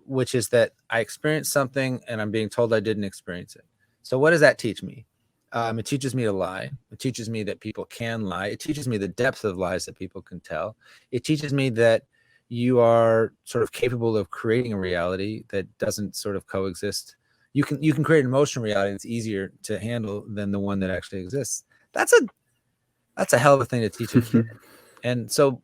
which is that I experienced something and I'm being told I didn't experience it. So what does that teach me? It teaches me to lie. It teaches me that people can lie. It teaches me the depth of lies that people can tell. It teaches me that you are sort of capable of creating a reality that doesn't sort of coexist. You can create an emotional reality that's easier to handle than the one that actually exists. That's a hell of a thing to teach a kid. And so,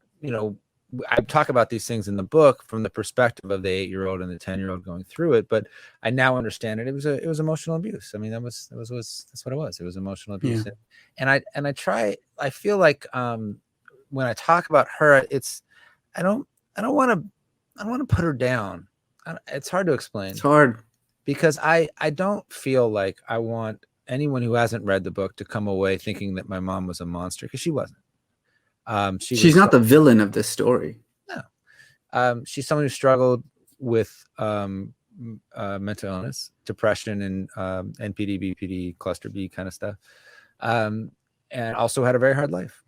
I talk about these things in the book from the perspective of the 8-year-old and the 10-year-old going through it, but I now understand it. It was emotional abuse. I mean, that's what it was. It was emotional abuse. Yeah. And I feel like when I talk about her, I don't want to put her down. It's hard to explain. It's hard because I don't feel like I want anyone who hasn't read the book to come away thinking that my mom was a monster, because she wasn't. She's not the villain of this story. No. She's someone who struggled with mental illness, depression, and NPD, BPD, cluster B kind of stuff, and also had a very hard life.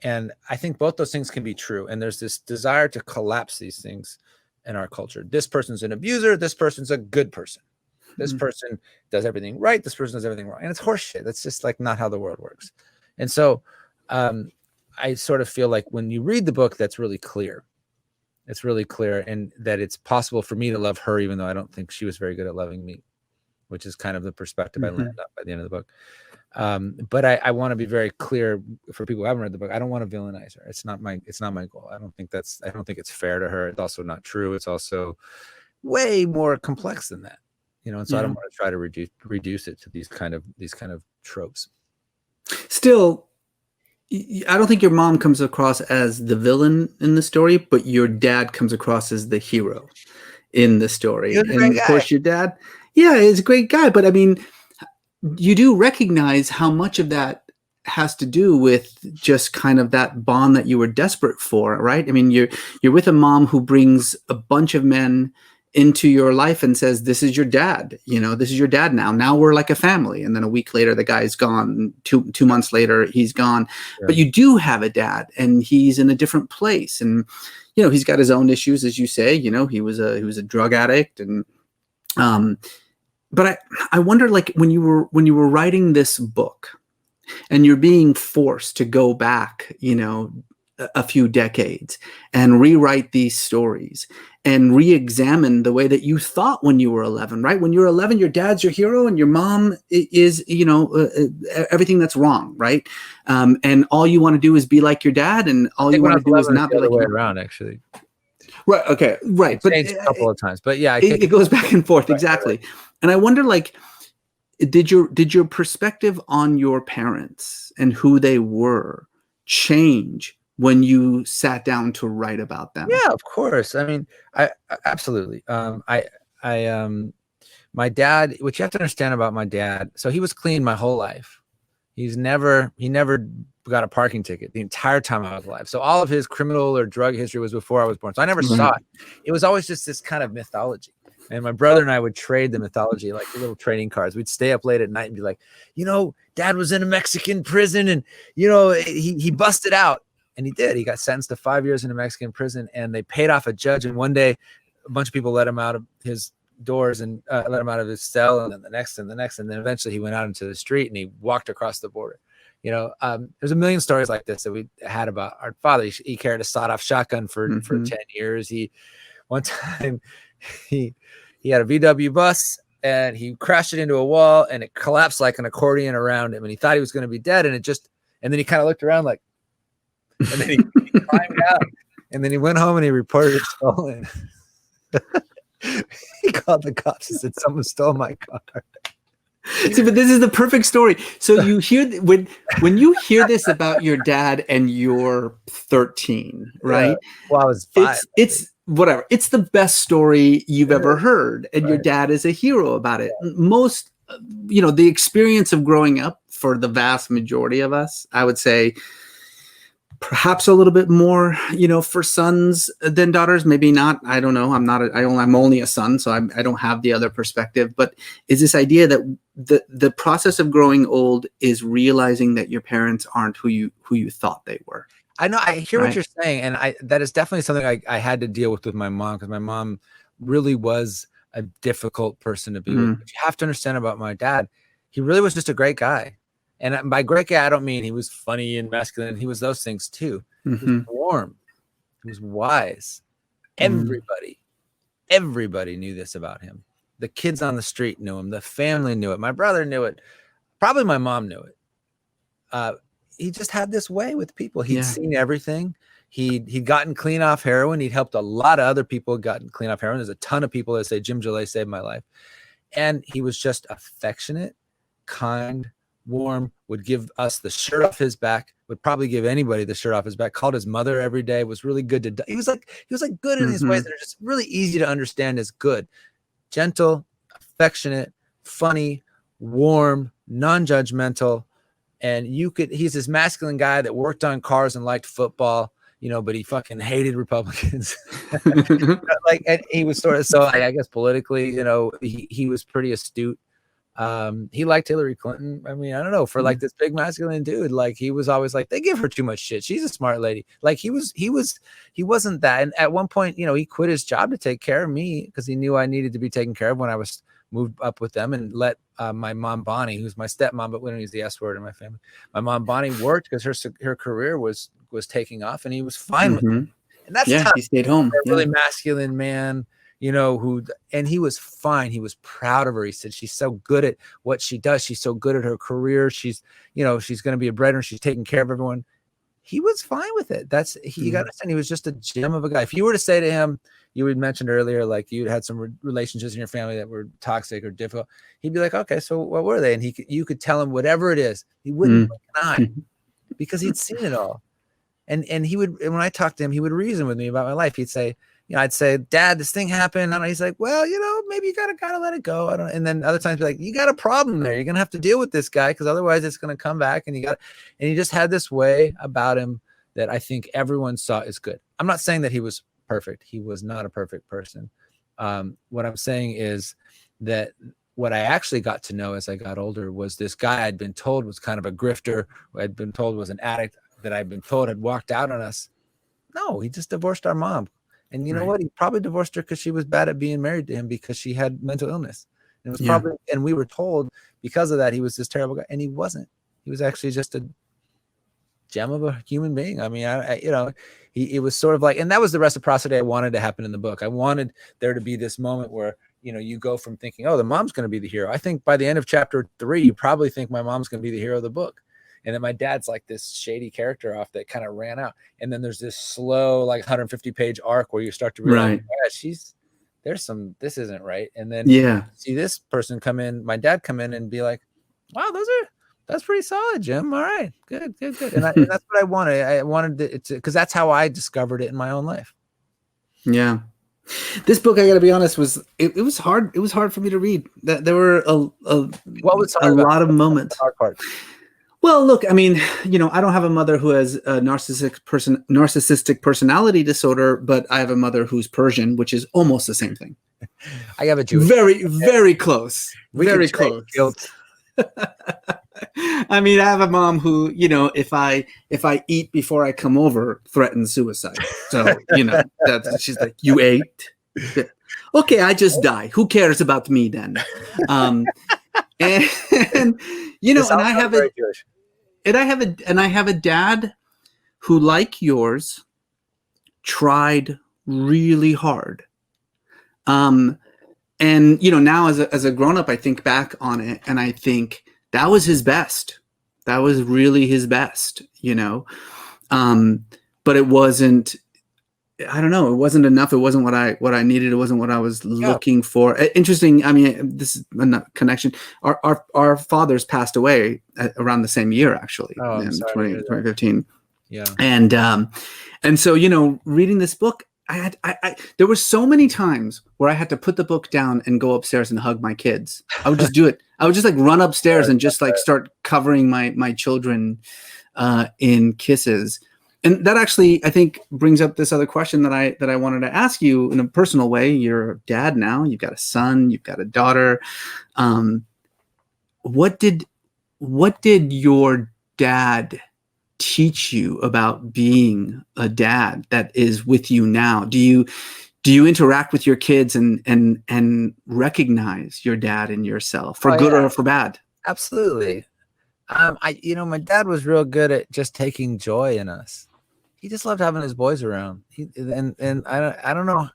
And I think both those things can be true. And there's this desire to collapse these things in our culture. This person's an abuser. This person's a good person. This person does everything right. This person does everything wrong. And it's horseshit. That's just like not how the world works. And so I sort of feel like when you read the book, that's really clear. It's really clear, and that it's possible for me to love her, even though I don't think she was very good at loving me, which is kind of the perspective I land on by the end of the book. But I want to be very clear for people who haven't read the book. I don't want to villainize her. It's not my goal. I don't think it's fair to her. It's also not true. It's also way more complex than that, and so I don't want to try to reduce it to these kind of tropes. Still, I don't think your mom comes across as the villain in the story, but your dad comes across as the hero in the story. And of course, your dad, is a great guy. But I mean, you do recognize how much of that has to do with just kind of that bond that you were desperate for, right? I mean, you're with a mom who brings a bunch of men into your life and says, this is your dad, this is your dad now we're like a family. And then a week later, the guy's gone. Two months later, he's gone. But you do have a dad, and he's in a different place. And, he's got his own issues, as you say, he was a drug addict. And, but I wonder, like, when you were writing this book and you're being forced to go back, a few decades and rewrite these stories and re-examine the way that you thought when you were 11, right? When you're 11, your dad's your hero and your mom is, everything that's wrong, right? And all you want to do is be like your dad, and all you want to do is not be like your dad. Around, actually. Right. Okay. Right. But a couple of times, but yeah, it goes back and forth. Right, exactly. Right. And I wonder, like, did your perspective on your parents and who they were change when you sat down to write about them? Yeah, of course. I mean, I absolutely. My dad, what you have to understand about my dad, so he was clean my whole life. He never got a parking ticket the entire time I was alive. So all of his criminal or drug history was before I was born. So I never saw it. It was always just this kind of mythology. And my brother and I would trade the mythology, like the little trading cards. We'd stay up late at night and be like, Dad was in a Mexican prison, and he busted out. And he did. He got sentenced to 5 years in a Mexican prison, and they paid off a judge. And one day, a bunch of people let him out of his doors and let him out of his cell, and then the next, and then eventually he went out into the street and he walked across the border. There's a million stories like this that we had about our father. He carried a sawed-off shotgun for 10 years. One time he had a VW bus, and he crashed it into a wall, and it collapsed like an accordion around him, and he thought he was going to be dead, and then he kind of looked around like. And then he climbed out, and then he went home and he reported it stolen. He called the cops and said, someone stole my car. See, but this is the perfect story. So you hear when you hear this about your dad and you're 13, right? Yeah. Well, I was 5. It's whatever. It's the best story you've ever heard, and your dad is a hero about it. Most, the experience of growing up for the vast majority of us, I would say, perhaps a little bit more, for sons than daughters. Maybe not. I don't know. I'm only a son, so I don't have the other perspective. But is this idea that the process of growing old is realizing that your parents aren't who you thought they were? I know. I hear what you're saying, and that is definitely something I had to deal with my mom, because my mom really was a difficult person to be with. But you have to understand about my dad. He really was just a great guy. And by great guy, I don't mean he was funny and masculine. He was those things too. He was warm. He was wise. Everybody knew this about him. The kids on the street knew him. The family knew it. My brother knew it. Probably my mom knew it. He just had this way with people. He'd seen everything. He'd gotten clean off heroin. He'd helped a lot of other people gotten clean off heroin. There's a ton of people that say Jim Jollet saved my life. And he was just affectionate, kind, warm, would give us the shirt off his back, would probably give anybody the shirt off his back, called his mother every day, was really good to, he was like good in his ways that are just really easy to understand as good. Gentle, affectionate, funny, warm, non-judgmental. And he's this masculine guy that worked on cars and liked football, but he fucking hated Republicans. And he was sort of, so I guess politically, he was pretty astute. He liked Hillary Clinton. I mean, I don't know, for like this big masculine dude, like he was always like, they give her too much shit. She's a smart lady. Like he wasn't that. And at one point, he quit his job to take care of me because he knew I needed to be taken care of when I was moved up with them, and let my mom Bonnie, who's my stepmom, but we don't use the S word in my family. My mom Bonnie worked because her career was taking off, and he was fine with it. And that's tough. He stayed home. A really masculine man, and he was fine. He was proud of her. He said, she's so good at what she does. She's so good at her career. She's, she's going to be a breadwinner. She's taking care of everyone. He was fine with it. You got to understand, he was just a gem of a guy. If you were to say to him, you had mentioned earlier, like you had some relationships in your family that were toxic or difficult, he'd be like, okay, so what were they? And you could tell him whatever it is. He wouldn't blink an eye because he'd seen it all. And he would, when I talked to him, he would reason with me about my life. He'd say, I'd say, Dad, this thing happened. And he's like, well, maybe you gotta let it go. And then other times be like, you got a problem there. You're gonna have to deal with this guy because otherwise it's gonna come back. And he just had this way about him that I think everyone saw as good. I'm not saying that he was perfect. He was not a perfect person. What I'm saying is that what I actually got to know as I got older was this guy I'd been told was kind of a grifter, who I'd been told was an addict, that I'd been told had walked out on us. No, he just divorced our mom. And you know what? He probably divorced her because she was bad at being married to him because she had mental illness. And it was probably, and we were told because of that, he was this terrible guy. And he wasn't. He was actually just a gem of a human being. I mean, it was sort of like, and that was the reciprocity I wanted to happen in the book. I wanted there to be this moment where, you go from thinking, oh, the mom's going to be the hero. I think by the end of chapter 3, you probably think my mom's going to be the hero of the book. And then my dad's like this shady character off that kind of ran out. And then there's this slow, like 150-page arc where you start to realize, this isn't right. And then see this person come in, my dad come in and be like, wow, that's pretty solid, Jim. All right, good. And that's what I wanted. I wanted it to, because that's how I discovered it in my own life. Yeah. This book, I got to be honest, it was hard. It was hard for me to read. That there were a lot of moments. Hard part. Well, look, I mean, I don't have a mother who has a narcissistic personality disorder, but I have a mother who's Persian, which is almost the same thing. I have a Jewish. Very close. Very close. I mean, I have a mom who, if I eat before I come over, threatens suicide. So, she's like, you ate? Okay, I just die. Who cares about me then? And I have a dad who, like yours, tried really hard. And now as a grown up, I think back on it and I think that was his best. That was really his best, but it wasn't. I don't know. It wasn't enough. It wasn't what I needed. It wasn't what I was looking for. Interesting. I mean, this is a connection. Our fathers passed away around the same year, actually, in 2015. Yeah. And so, reading this book, there were so many times where I had to put the book down and go upstairs and hug my kids. I would just do it. I would just run upstairs and just start covering my children in kisses. And that actually, I think, brings up this other question that I wanted to ask you in a personal way. You're a dad now. You've got a son. You've got a daughter. What did your dad teach you about being a dad that is with you now? Do you interact with your kids and recognize your dad in yourself, for good or for bad? Absolutely. My dad was real good at just taking joy in us. he just loved having his boys around. And I don't know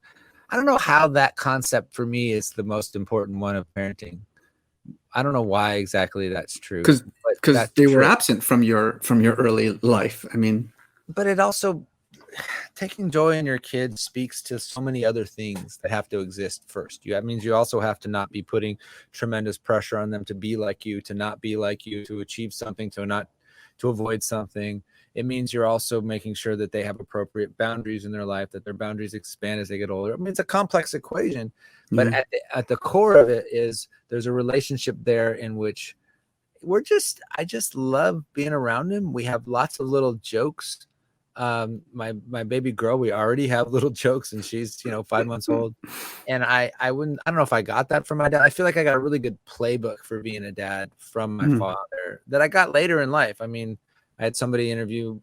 how that concept for me is the most important one of parenting. I don't know why exactly that's true. Because they were absent from your early life. I mean, but it also, taking joy in your kids speaks to so many other things that have to exist first. That means you also have to not be putting tremendous pressure on them to be like you, to not be like you, to achieve something, to avoid something. It means you're also making sure that they have appropriate boundaries in their life, that their boundaries expand as they get older. I mean, it's a complex equation, but at the core of it is there's a relationship there in which I just love being around him. We have lots of little jokes. My baby girl, we already have little jokes, and she's 5 months old. And I don't know if I got that from my dad. I feel like I got a really good playbook for being a dad from my father that I got later in life. I mean, I did an interview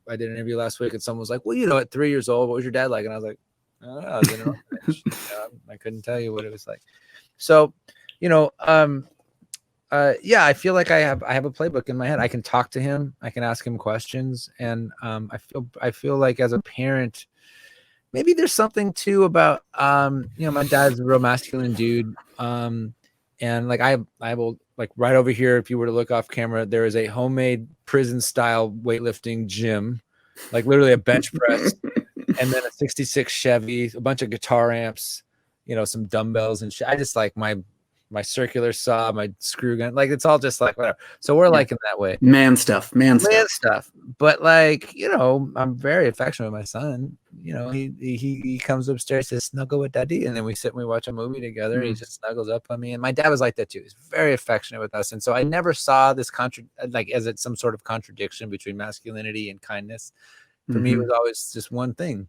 last week, and someone was like, well, at 3 years old, what was your dad like? And I was like, oh, I was in an orphanage. I couldn't tell you what it was like. So, I feel like I have a playbook in my head. I can talk to him. I can ask him questions. And I feel like as a parent, maybe there's something too about, my dad's a real masculine dude. And like I will, like right over here, if you were to look off camera, there is a homemade prison style weightlifting gym, like literally a bench press, and then a 66 Chevy, a bunch of guitar amps, some dumbbells and shit. I just like my circular saw, my screw gun, like it's all just like whatever. So we're like in that way. Man stuff. But like, I'm very affectionate with my son. He comes upstairs, says, snuggle with daddy. And then we sit and we watch a movie together. He just snuggles up on me. And my dad was like that too. He's very affectionate with us. And so I never saw this as it's some sort of contradiction between masculinity and kindness. For me, it was always just one thing.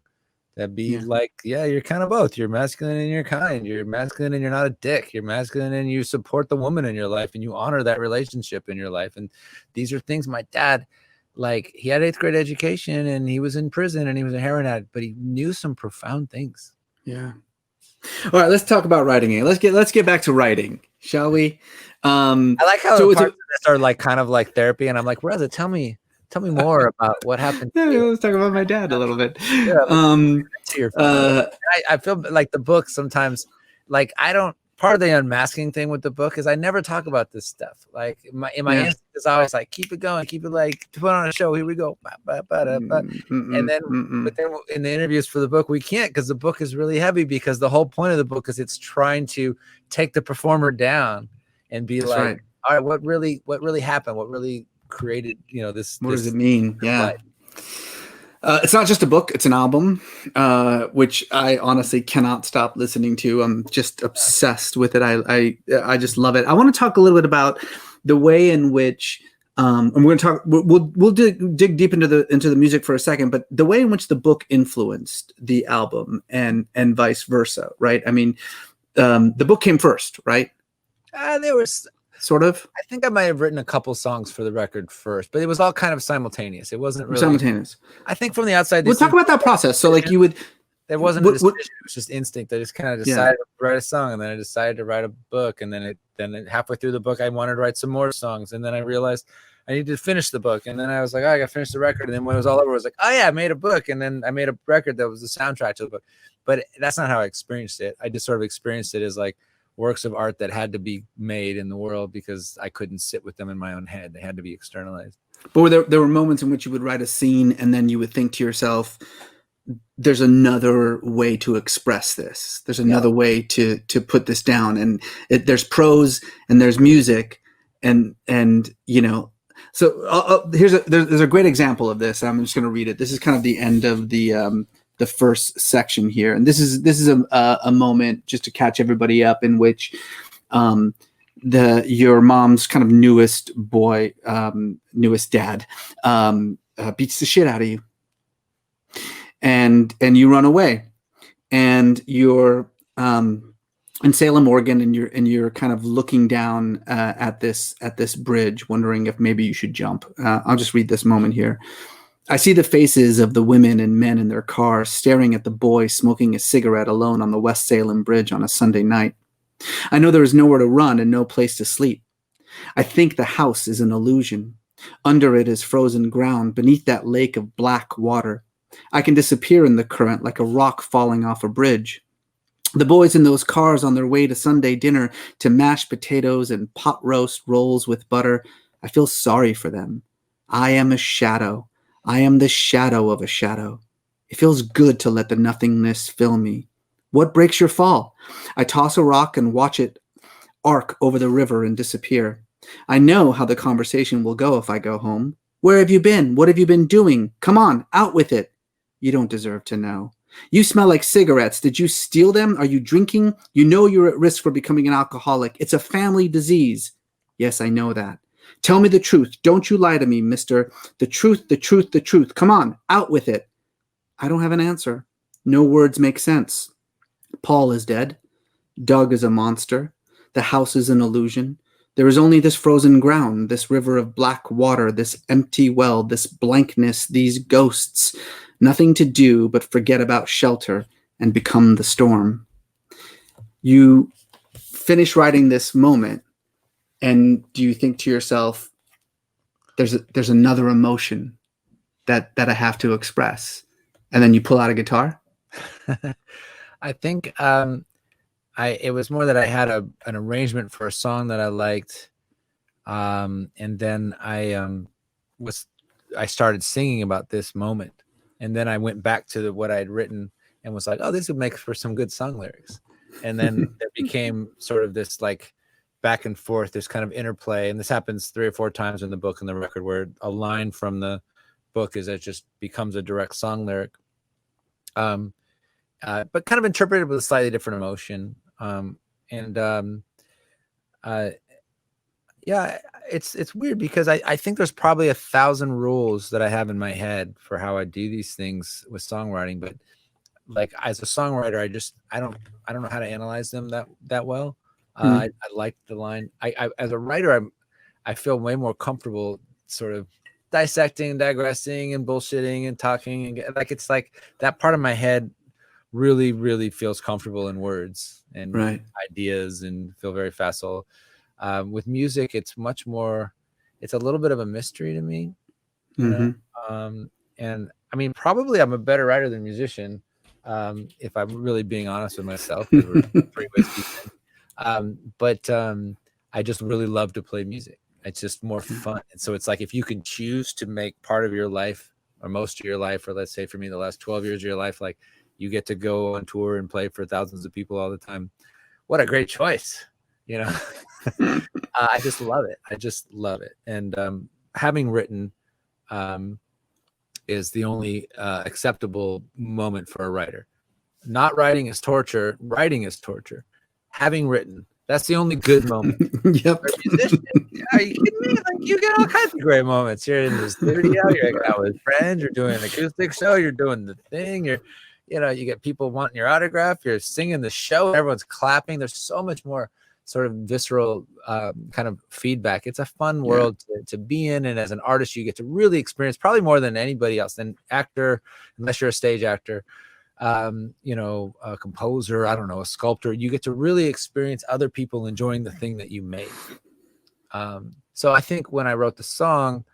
That'd be you're kind of both. You're masculine and you're kind. You're masculine and you're not a dick. You're masculine and you support the woman in your life and you honor that relationship in your life. And these are things my dad, like, he had 8th grade education and he was in prison and he was a heroin addict, but he knew some profound things. Yeah. All right, let's talk about writing. Let's get back to writing, shall we? I like how the parts of this are like kind of like therapy, and I'm like, Reza, tell me more about what happened. Let's talk about my dad a little bit. I feel like the book sometimes, like part of the unmasking thing with the book is I never talk about this stuff. Like my instinct is always like, keep it going, keep it like to put on a show. Here we go. But then in the interviews for the book, we can't, because the book is really heavy, because the whole point of the book is it's trying to take the performer down and be all right, what really happened? What really created this? What does it mean? It's not just a book, it's an album, which I honestly cannot stop listening to. I'm just obsessed with it. I just love it. I want to talk a little bit about the way in which and we're going to talk, we'll dig deep into the music for a second, but the way in which the book influenced the album and vice versa, right? I mean, the book came first, right? There was sort of. I think I might have written a couple songs for the record first, but it was all kind of simultaneous. It wasn't really simultaneous. I think from the outside, we'll talk about that process. So, like, you would. There wasn't a decision. It was just instinct. I just kind of decided to write a song, and then I decided to write a book, and then halfway through the book, I wanted to write some more songs, and then I realized I needed to finish the book, and then I was like, oh, I got to finish the record, and then when it was all over, I was like, oh yeah, I made a book, and then I made a record that was the soundtrack to the book. But that's not how I experienced it. I just sort of experienced it as like works of art that had to be made in the world because I couldn't sit with them in my own head. They had to be externalized. But there were moments in which you would write a scene, and then you would think to yourself, there's another way to express this. There's another way to put this down. And there's prose and there's music and you know, so there's a great example of this. I'm just going to read it. This is kind of the end of the first section here. And this is a moment just to catch everybody up in which, your mom's kind of newest dad, beats the shit out of you. And you run away, and you're in Salem, Oregon, and you're kind of looking down at this bridge, wondering if maybe you should jump. I'll just read this moment here. I see the faces of the women and men in their cars staring at the boy smoking a cigarette alone on the West Salem Bridge on a Sunday night. I know there is nowhere to run and no place to sleep. I think the house is an illusion. Under it is frozen ground. Beneath that lake of black water, I can disappear in the current like a rock falling off a bridge. The boys in those cars on their way to Sunday dinner to mashed potatoes and pot roast rolls with butter, I feel sorry for them. I am a shadow. I am the shadow of a shadow. It feels good to let the nothingness fill me. What breaks your fall? I toss a rock and watch it arc over the river and disappear. I know how the conversation will go if I go home. Where have you been? What have you been doing? Come on, out with it. You don't deserve to know. You smell like cigarettes. Did you steal them? Are you drinking? You know you're at risk for becoming an alcoholic. It's a family disease. Yes, I know that. Tell me the truth. Don't you lie to me, mister. The truth, the truth, the truth. Come on, out with it. I don't have an answer. No words make sense. Paul is dead. Doug is a monster. The house is an illusion. There is only this frozen ground, this river of black water, this empty well, this blankness, these ghosts. Nothing to do but forget about shelter and become the storm. You finish writing this moment, and do you think to yourself, there's another emotion that I have to express? And then you pull out a guitar? I think it was more that I had an arrangement for a song that I liked, and then I started singing about this moment, and then I went back to what I had written and was like, oh, this would make for some good song lyrics, and then it became sort of this like back and forth, this kind of interplay, and this happens 3 or 4 times in the book and the record, where a line from the book it just becomes a direct song lyric. But kind of interpreted with a slightly different emotion. Yeah, it's weird because I think there's probably 1,000 rules that I have in my head for how I do these things with songwriting. But like as a songwriter, I don't know how to analyze them that well. I like the line. I as a writer, I feel way more comfortable sort of dissecting, digressing, and bullshitting and talking, and like it's like that part of my head really, really feels comfortable in words and ideas and feel very facile. With music, it's much more, it's a little bit of a mystery to me. You know? And I mean, probably I'm a better writer than musician, if I'm really being honest with myself. We're pretty whiskey. But I just really love to play music. It's just more fun. And so it's like, if you can choose to make part of your life or most of your life, or let's say for me, the last 12 years of your life, like you get to go on tour and play for thousands of people all the time. What a great choice. You know, I just love it. I just love it. And having written is the only acceptable moment for a writer. Not writing is torture. Writing is torture. Having written, that's the only good moment. Yep. For a musician, are you kidding me? Like, you get all kinds of great moments. You're in the studio, you're hanging out with friends, you're doing an acoustic show, you're doing the thing, you get people wanting your autograph, you're singing the show, everyone's clapping. There's so much more sort of visceral kind of feedback. It's a fun world to be in, and as an artist, you get to really experience probably more than anybody else. Than actor, unless you're a stage actor. A composer, I don't know, a sculptor, you get to really experience other people enjoying the thing that you made. So I think when I wrote the song,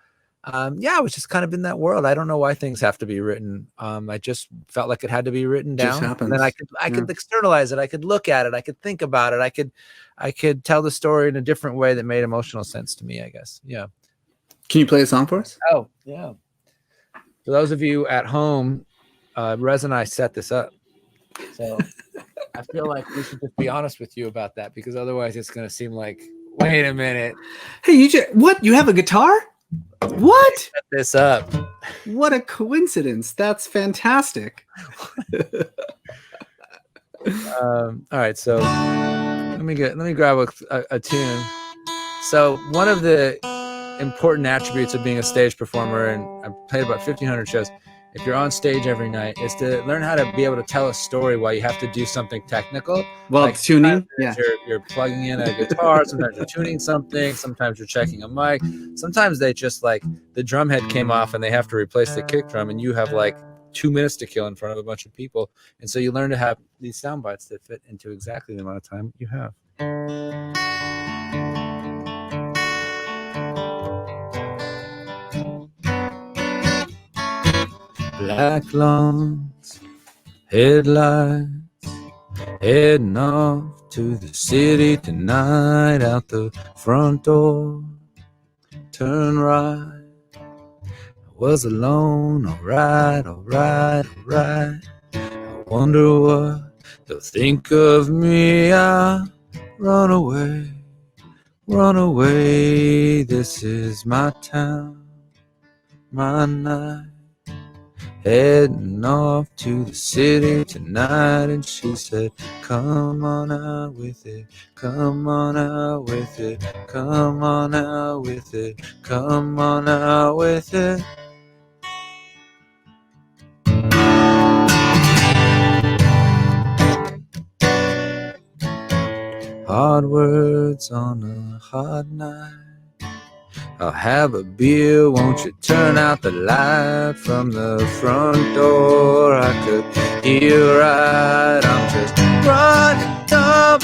I was just kind of in that world. I don't know why things have to be written. I just felt like it had to be written down. Just happens. And then I could externalize it. I could look at it. I could think about it. I could tell the story in a different way that made emotional sense to me, I guess. Yeah. Can you play a song for us? Oh, yeah. For those of you at home, Rez and I set this up, so I feel like we should just be honest with you about that, because otherwise it's going to seem like, wait a minute. Hey, what? You have a guitar? What? Set this up. What a coincidence. That's fantastic. All right, so let me grab a tune. So one of the important attributes of being a stage performer, and I've played about 1,500 shows, if you're on stage every night, is to learn how to be able to tell a story while you have to do something technical. Well, like tuning, you're plugging in a guitar, sometimes you're tuning something, sometimes you're checking a mic, sometimes they just like the drum head came off and they have to replace the kick drum, and you have like 2 minutes to kill in front of a bunch of people. And so you learn to have these sound bites that fit into exactly the amount of time you have. black lawns, headlights, heading off to the city tonight. Out the front door, turn right. I was alone, alright. I wonder what they'll think of me. I run away. This is my town, my night. Heading off to the city tonight. And she said, come on out with it, come on out with it, come on out with it, come on out with it. Hard words on a hard night. I'll have a beer, won't you turn out the light from the front door? I could hear right, I'm just running, dumb.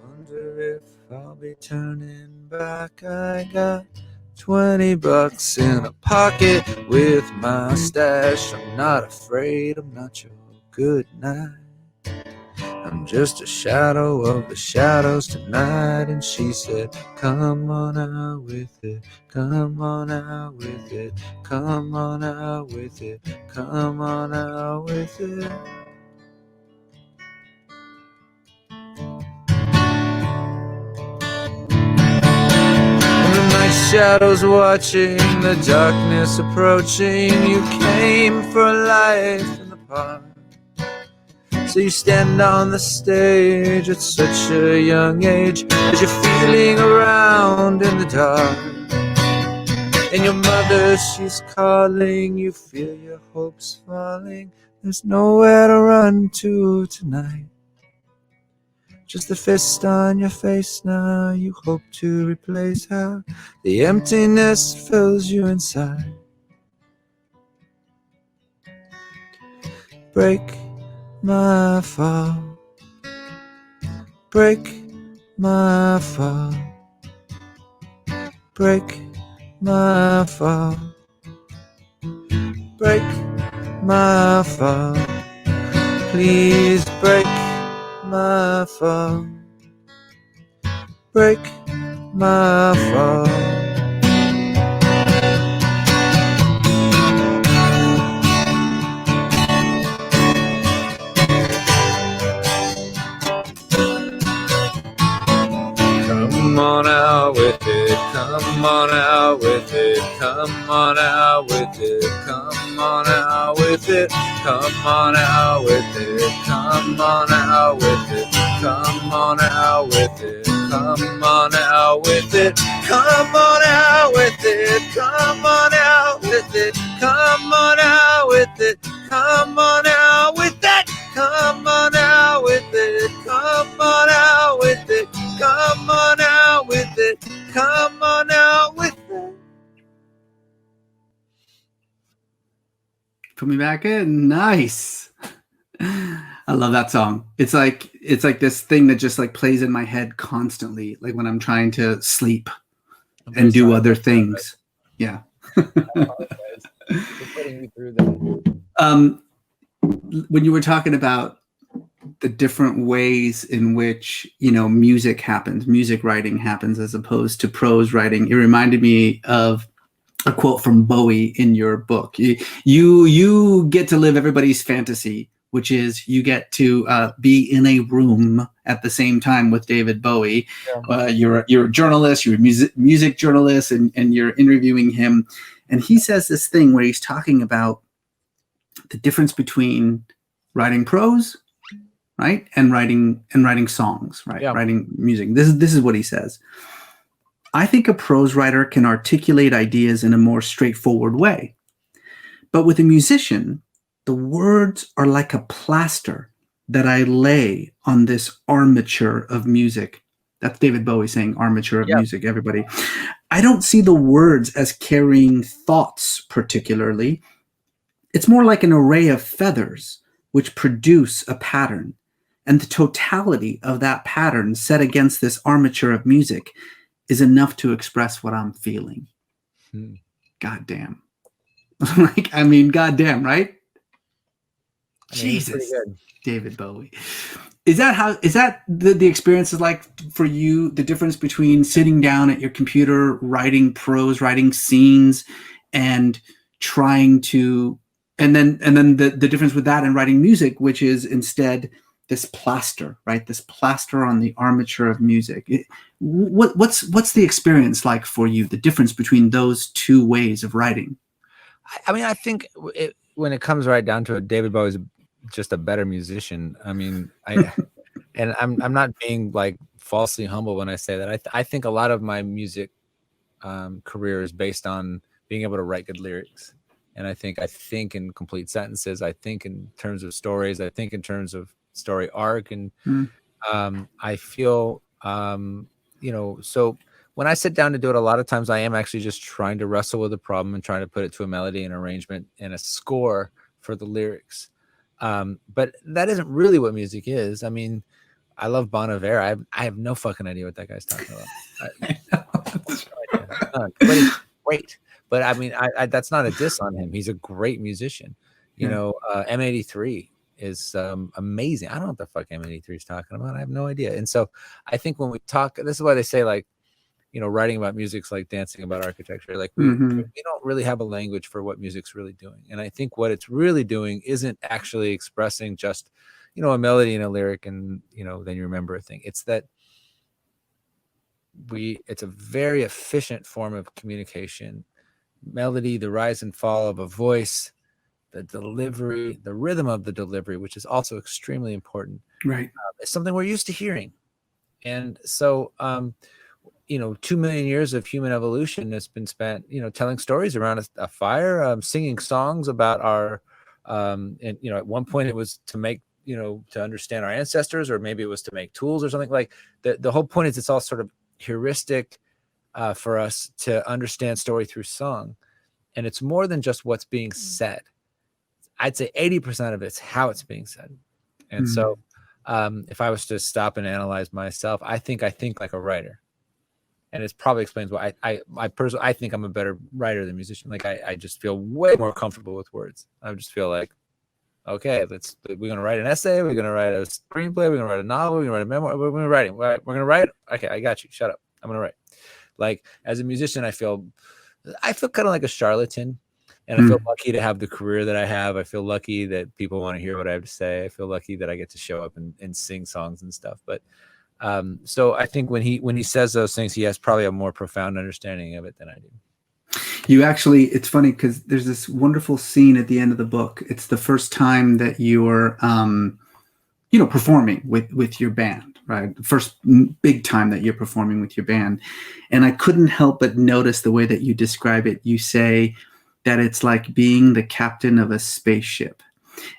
Wonder if I'll be turning back. I got $20 in a pocket with my stash. I'm not afraid, I'm not your good night. I'm just a shadow of the shadows tonight. And she said, come on out with it, come on out with it, come on out with it, come on out with it. And the night shadows watching, the darkness approaching. You came for life in the park. So you stand on the stage at such a young age, as you're feeling around in the dark. And your mother, she's calling, you feel your hopes falling. There's nowhere to run to tonight. Just the fist on your face now, you hope to replace how the emptiness fills you inside. Break my fall, break my fall, break my fall, break my fall. Please break my fall, break my fall. Come on out with it, come on out with it, come on out with it, come on out with it, come on out with it, come on out with it, come on out with it, come on out with it, come on out with it, come on out with it, come on out with it, come on out with that, come on out with it, come on out with it, come on out with it, come on out with it. Put me back in. Nice. I love that song. It's like this thing that just like plays in my head constantly, like when I'm trying to sleep and do other things. Yeah. Putting me through that. When you were talking about the different ways in which, you know, music writing happens as opposed to prose writing, it reminded me of a quote from Bowie in your book. You get to live everybody's fantasy, which is you get to be in a room at the same time with David Bowie. Yeah. You're a journalist, you're a music journalist, and you're interviewing him. And he says this thing where he's talking about the difference between writing prose, right, and writing songs, right, yeah. Writing music. This is what he says. I think a prose writer can articulate ideas in a more straightforward way. But with a musician, the words are like a plaster that I lay on this armature of music. That's David Bowie saying armature of music, everybody. I don't see the words as carrying thoughts particularly. It's more like an array of feathers which produce a pattern. And the totality of that pattern set against this armature of music is enough to express what I'm feeling. goddamn. Like, I mean, goddamn, right? I mean, he's pretty Jesus, good. David Bowie. Is that the experience is like for you, the difference between sitting down at your computer, writing prose, writing scenes, and trying to, and then the difference with that and writing music, which is instead this plaster, right? This plaster on the armature of music. What's the experience like for you? The difference between those two ways of writing? I mean, I think when it comes right down to it, David Bowie's just a better musician. I mean, and I'm not being like falsely humble when I say that. I think a lot of my music career is based on being able to write good lyrics. And I think in complete sentences. I think in terms of stories. I think in terms of story arc. And I feel, so when I sit down to do it, a lot of times I am actually just trying to wrestle with a problem and trying to put it to a melody and arrangement and a score for the lyrics. But that isn't really what music is. I mean, I love Bon Iver. I have no fucking idea what that guy's talking about. But it's great. But I mean, I that's not a diss on him. He's a great musician. M83 is amazing. I don't know what the fuck M83 is talking about. I have no idea. And so I think when we talk, this is why they say like, writing about music's like dancing about architecture. Like we don't really have a language for what music's really doing. And I think what it's really doing isn't actually expressing just, a melody and a lyric and, then you remember a thing. It's that it's a very efficient form of communication. Melody, the rise and fall of a voice, the delivery, the rhythm of the delivery, which is also extremely important. Right. It's something we're used to hearing. And so, 2 million years of human evolution has been spent, telling stories around a fire, singing songs about our, at one point it was to make, to understand our ancestors, or maybe it was to make tools or something. Like the whole point is it's all sort of heuristic for us to understand story through song. And it's more than just what's being said. I'd say 80% of it's how it's being said. And so if I was to stop and analyze myself, I think like a writer. And it probably explains why I personally, I think I'm a better writer than musician. Like I just feel way more comfortable with words. I just feel like, okay, we're going to write an essay. We're going to write a screenplay. We're going to write a novel. We're going to write a memoir. We're going to write it. We're going to write. Okay, I got you. Shut up. I'm going to write. Like as a musician, I feel kind of like a charlatan, and I feel lucky to have the career that I have. I feel lucky that people want to hear what I have to say. I feel lucky that I get to show up and sing songs and stuff. But so I think when he says those things, he has probably a more profound understanding of it than I do. You actually, it's funny because there's this wonderful scene at the end of the book. It's the first time that you're, performing with your band, right? The first big time that you're performing with your band. And I couldn't help but notice the way that you describe it. You say that it's like being the captain of a spaceship.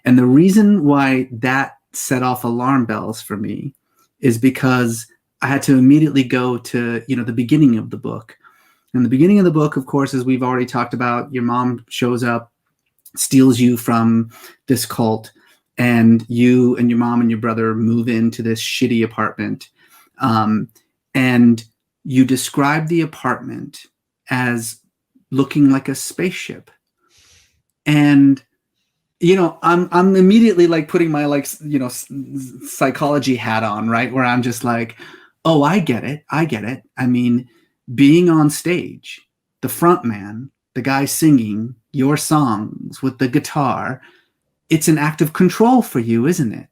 And the reason why that set off alarm bells for me is because I had to immediately go to, the beginning of the book. And the beginning of the book, of course, as we've already talked about, your mom shows up, steals you from this cult, and you and your mom and your brother move into this shitty apartment. And you describe the apartment as looking like a spaceship. And I'm immediately like putting my psychology hat on, right? Where I'm just like, oh, I get it. I mean, being on stage, the front man, the guy singing your songs with the guitar, it's an act of control for you, isn't it?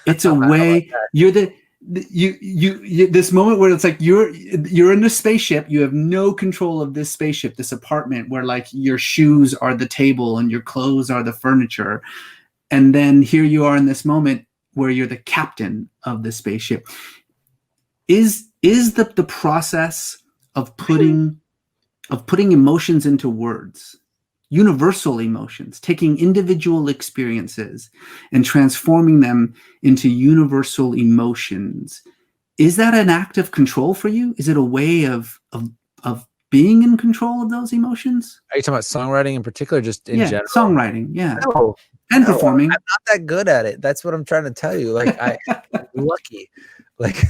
It's a way you're you this moment where it's like you're in the spaceship. You have no control of this spaceship, this apartment where like your shoes are the table and your clothes are the furniture. And then here you are in this moment where you're the captain of the spaceship. Is the process of putting emotions into words, universal emotions, taking individual experiences and transforming them into universal emotions, is that an act of control for you? Is it a way of being in control of those emotions? Are you talking about songwriting in particular, just in general? Songwriting, yeah. No, and performing. I'm not that good at it. That's what I'm trying to tell you. Like I'm lucky. Like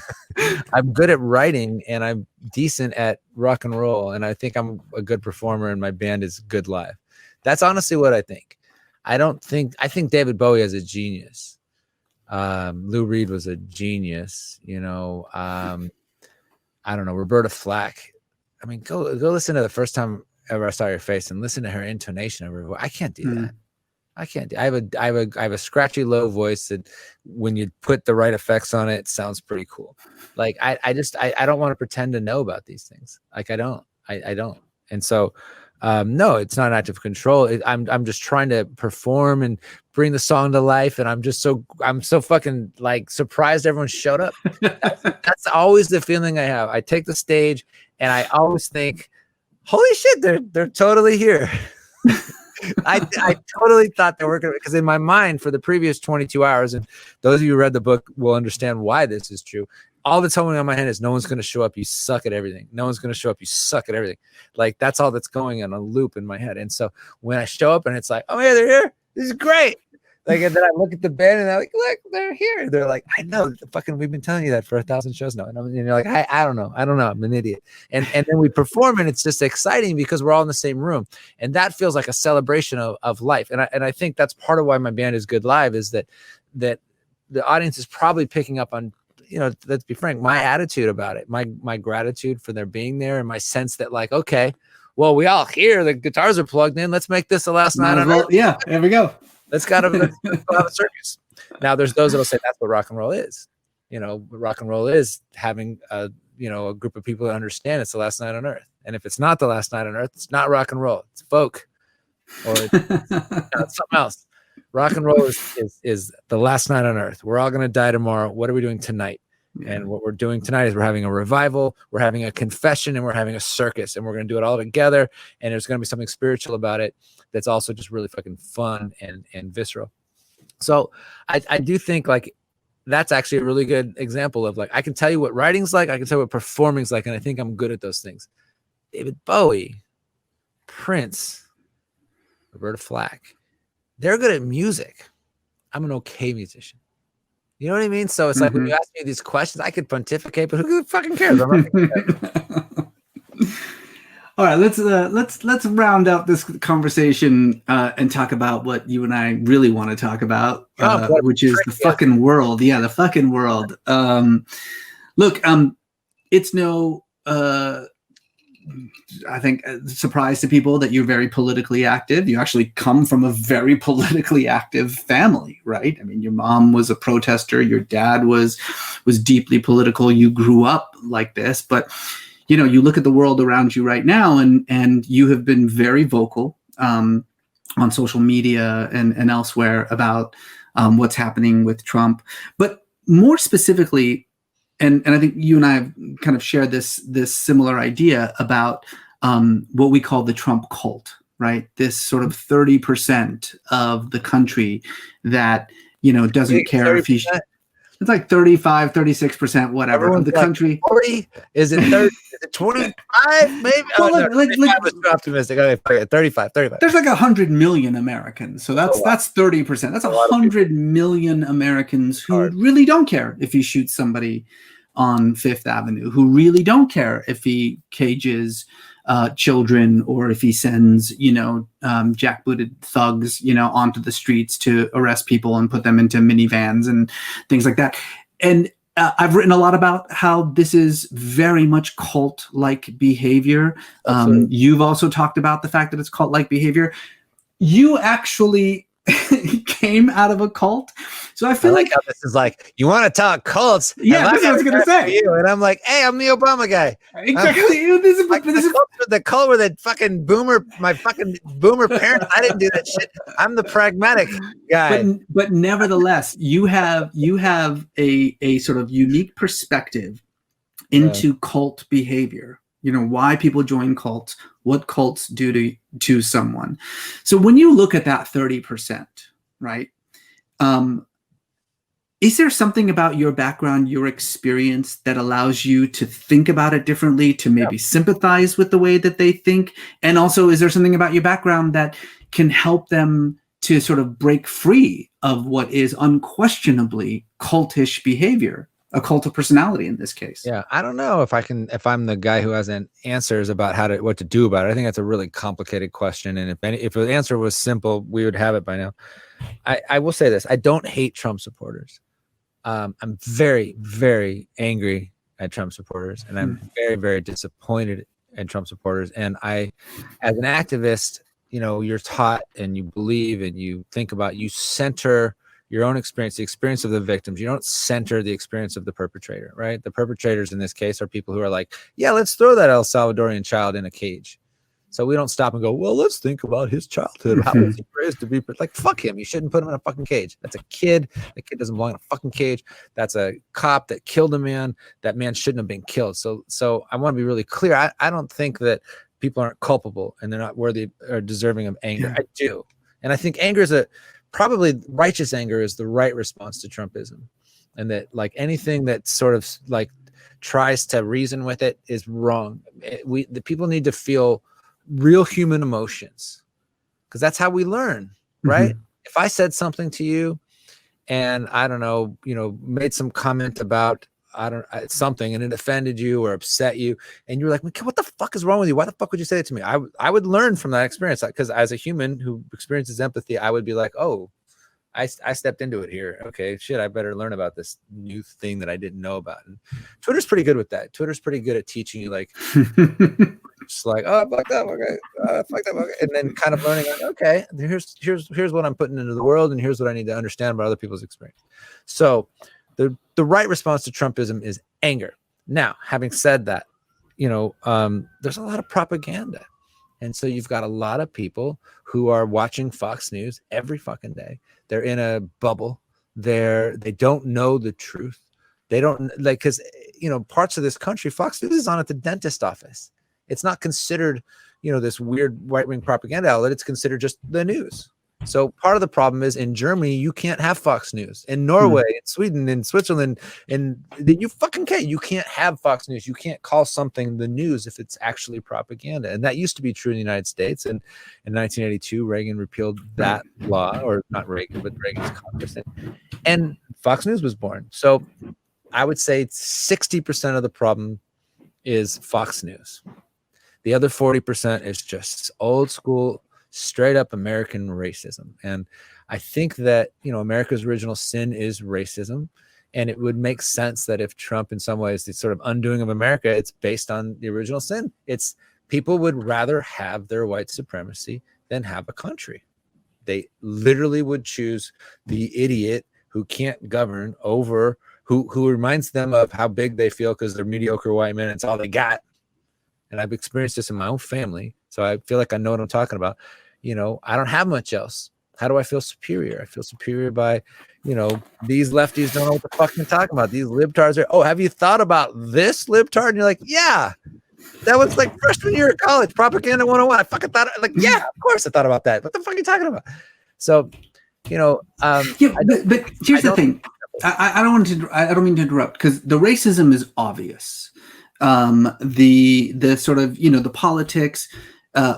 I'm good at writing and I'm decent at rock and roll. And I think I'm a good performer and my band is good live. That's honestly what I think. I think David Bowie is a genius. Lou Reed was a genius, I don't know, Roberta Flack. I mean, go listen to The First Time Ever I Saw Your Face and listen to her intonation of her voice. I can't do that. I can't. I have a scratchy low voice that when you put the right effects on it, it sounds pretty cool. Like I don't want to pretend to know about these things. Like I don't. And so no, it's not active control. I'm just trying to perform and bring the song to life. And I'm so fucking like surprised everyone showed up. That's always the feeling I have. I take the stage and I always think, holy shit, they're totally here. I totally thought they were going to, because in my mind for the previous 22 hours, and those of you who read the book will understand why this is true. All that's going on in my head is no one's going to show up. You suck at everything. No one's going to show up. You suck at everything. Like that's all that's going on a loop in my head. And so when I show up and it's like, oh yeah, they're here. This is great. Like, and then I look at the band and I'm like, look, they're here. They're like, I know, we've been telling you that for 1,000 shows now. And you're like, I don't know. I'm an idiot. And then we perform and it's just exciting because we're all in the same room. And that feels like a celebration of life. And I think that's part of why my band is good live is that the audience is probably picking up on, let's be frank, my attitude about it, my gratitude for their being there and my sense that like, okay, well, we all here, the guitars are plugged in. Let's make this the last night on Earth. Yeah, there we go. Let's go have a circus. Now there's those that'll say that's what rock and roll is. Rock and roll is having a group of people that understand it's the last night on Earth. And if it's not the last night on Earth, it's not rock and roll. It's folk or it's something else. Rock and roll is the last night on Earth. We're all going to die tomorrow. What are we doing tonight? And what we're doing tonight is we're having a revival, we're having a confession, and we're having a circus, and we're going to do it all together. And there's going to be something spiritual about it that's also just really fucking fun and visceral. So I do think like that's actually a really good example of like, I can tell you what writing's like, I can tell you what performing's like, and I think I'm good at those things. David Bowie, Prince, Roberta Flack, they're good at music. I'm an okay musician. You know what I mean? So it's like when you ask me these questions, I could pontificate, but who fucking cares? I'm not All right, let's round out this conversation and talk about what you and I really want to talk about, which is the fucking world. Yeah, the fucking world. Look, it's no, I think, surprise to people that you're very politically active. You actually come from a very politically active family, right? I mean, your mom was a protester. Your dad was deeply political. You grew up like this, but you look at the world around you right now, and you have been very vocal on social media and elsewhere about what's happening with Trump. But more specifically, and I think you and I have kind of shared this similar idea about what we call the Trump cult, right? This sort of 30% of the country that, doesn't care if he's... It's like 35, 36%, whatever. Everyone's of the country. 40? Is it 30? Is it 25? Maybe? Well, I was too optimistic. Okay, 35. There's like 100 million Americans. So that's 30%. That's 100 million Americans who really don't care if he shoots somebody on Fifth Avenue, who really don't care if he cages children or if he sends, jackbooted thugs, onto the streets to arrest people and put them into minivans and things like that. And I've written a lot about how this is very much cult-like behavior. You've also talked about the fact that it's cult-like behavior. You actually came out of a cult. So I feel like how this is like, you want to talk cults? Yeah, that's what I was going to say. And I'm like, hey, I'm the Obama guy. Exactly. This is the cult where the fucking my fucking boomer parents. I didn't do that shit. I'm the pragmatic guy. But nevertheless, you have a sort of unique perspective into cult behavior. Why people join cults, what cults do to someone. So when you look at that 30%, right? Is there something about your background, your experience that allows you to think about it differently, to maybe sympathize with the way that they think? And also, is there something about your background that can help them to sort of break free of what is unquestionably cultish behavior, a cult of personality in this case. Yeah, I don't know if I'm the guy who has answers about what to do about it. I think that's a really complicated question. And if the answer was simple, we would have it by now. I will say this. I don't hate Trump supporters. I'm very, very angry at Trump supporters, and I'm very, very disappointed at Trump supporters. And I, as an activist, you're taught and you believe and you think about, you center your own experience, the experience of the victims. You don't center the experience of the perpetrator, right? The perpetrators in this case are people who are like, yeah, let's throw that El Salvadorian child in a cage. So we don't stop and go, well, let's think about his childhood. How was he raised to be like, fuck him. You shouldn't put him in a fucking cage. That's a kid. That kid doesn't belong in a fucking cage. That's a cop that killed a man. That man shouldn't have been killed. So I want to be really clear. I don't think that people aren't culpable and they're not worthy or deserving of anger. Yeah. I do. And I think anger is probably righteous anger is the right response to Trumpism. And that like anything that sort of like tries to reason with it is wrong. The people need to feel real human emotions, because that's how we learn, right? If I said something to you and I don't know, made some comment about something and it offended you or upset you, and you're like, what the fuck is wrong with you? Why the fuck would you say it to me? I would learn from that experience, because as a human who experiences empathy, I would be like, oh, I stepped into it here. Okay, shit, I better learn about this new thing that I didn't know about. And Twitter's pretty good with that. Twitter's pretty good at teaching you, like, just like, oh, fuck up, okay, fuck up, okay, and then kind of learning, like, okay, here's what I'm putting into the world, and here's what I need to understand about other people's experience. So the right response to Trumpism is anger. Now, having said that, there's a lot of propaganda. And so you've got a lot of people who are watching Fox News every fucking day. They're in a bubble. They don't know the truth. They don't because parts of this country, Fox News is on at the dentist office. It's not considered, this weird right-wing propaganda outlet. It's considered just the news. So part of the problem is in Germany, you can't have Fox News. In Norway, in Sweden, in Switzerland, and you fucking can't. You can't have Fox News. You can't call something the news if it's actually propaganda. And that used to be true in the United States. And in 1982, Reagan repealed that law, or not Reagan, but Reagan's Congress. And Fox News was born. So I would say 60% of the problem is Fox News. The other 40% is just old school, straight up American racism. And I think that, America's original sin is racism. And it would make sense that if Trump in some ways, the sort of undoing of America, it's based on the original sin. It's people would rather have their white supremacy than have a country. They literally would choose the idiot who can't govern over who reminds them of how big they feel because they're mediocre white men. It's all they got. And I've experienced this in my own family. So I feel like I know what I'm talking about. I don't have much else. How do I feel superior? I feel superior by, these lefties don't know what the fuck I'm talking about. These libtards are, oh, have you thought about this libtard? And you're like, yeah, that was like freshman year of college, propaganda 101. I fucking thought, like, yeah, of course I thought about that. What the fuck are you talking about? So, but here's the thing. I don't mean to interrupt, because the racism is obvious. The sort of, the politics,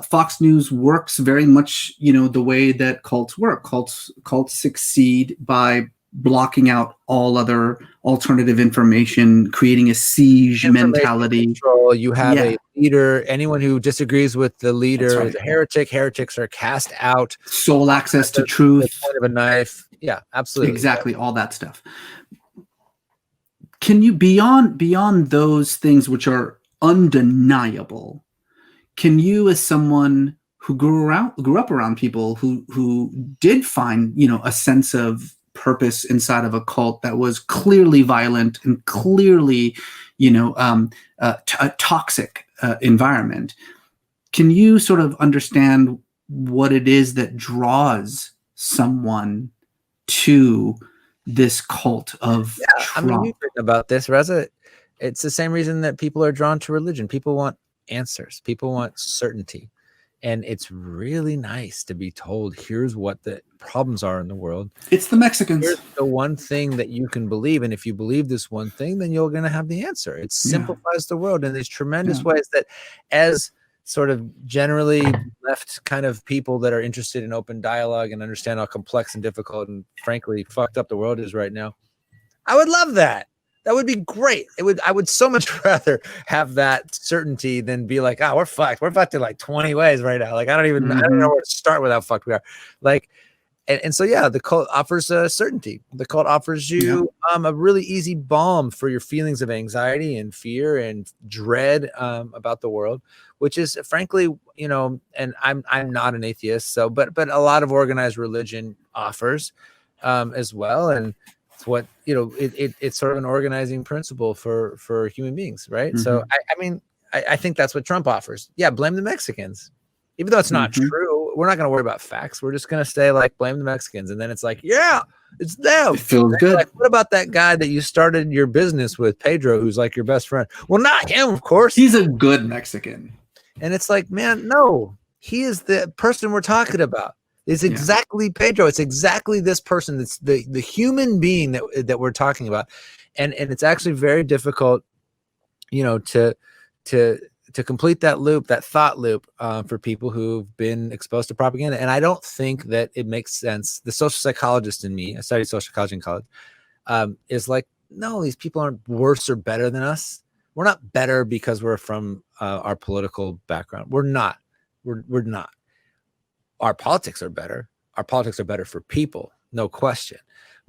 Fox News works very much, the way that cults work. Cults succeed by blocking out all other alternative information, creating a siege mentality. Control. You have a leader. Anyone who disagrees with the leader is a heretic. Heretics are cast out. Sole access to truth. The point of a knife. Yeah, absolutely. Exactly. All that stuff. Can you, beyond those things which are undeniable, can you, as someone who grew up around people who did find, a sense of purpose inside of a cult that was clearly violent and clearly, a toxic environment, can you sort of understand what it is that draws someone to this cult of Trump? I mean, you've written about this, Reza. It's the same reason that people are drawn to religion. People want answers. People want certainty. And it's really nice to be told, here's what the problems are in the world. It's the Mexicans. Here's the one thing that you can believe. And if you believe this one thing, then you're going to have the answer. It simplifies the world in these tremendous ways that, as sort of generally left kind of people that are interested in open dialogue and understand how complex and difficult and frankly fucked up the world is right now. I would love that. That would be great. I would so much rather have that certainty than be like, oh, we're fucked. We're fucked in like 20 ways right now. Like, I don't even know where to start with how fucked we are. Like, and so, yeah, the cult offers certainty. The cult offers you a really easy balm for your feelings of anxiety and fear and dread about the world, which is frankly, you know, and I'm not an atheist. So, but a lot of organized religion offers as well. And it's what, you know, it's sort of an organizing principle for human beings. Right. So, I mean, I think that's what Trump offers. Yeah. Blame the Mexicans. Even though it's not true, we're not going to worry about facts. We're just going to say, like, blame the Mexicans. And then it's like, yeah, it's them. It feels good. Like, what about that guy that you started your business with, Pedro, who's like your best friend? Well, not him, of course. He's a good Mexican. And it's like, man, no, he is the person we're talking about. It's exactly Pedro. It's exactly this person. That's the human being that we're talking about. And it's actually very difficult, you know, to complete that loop, that thought loop for people who've been exposed to propaganda. And I don't think that it makes sense. The social psychologist in me, I studied social psychology in college, is like, no, these people aren't worse or better than us. We're not better because we're from our political background. We're not. We're not. Our politics are better. Our politics are better for people, no question.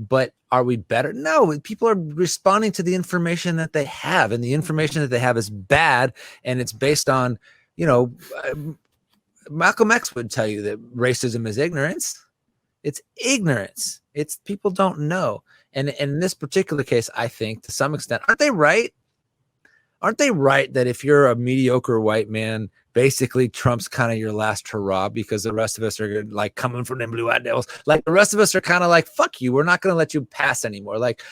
But are we better? No, people are responding to the information that they have, and the information that they have is bad, and it's based on, you know, Malcolm X would tell you that racism is ignorance. It's ignorance. It's people don't know. And in this particular case, I think to some extent, aren't they right? Aren't they right that if you're a mediocre white man, basically Trump's kind of your last hurrah because the rest of us are like coming from them blue-eyed devils. Like the rest of us are kind of like, fuck you. We're not going to let you pass anymore. Like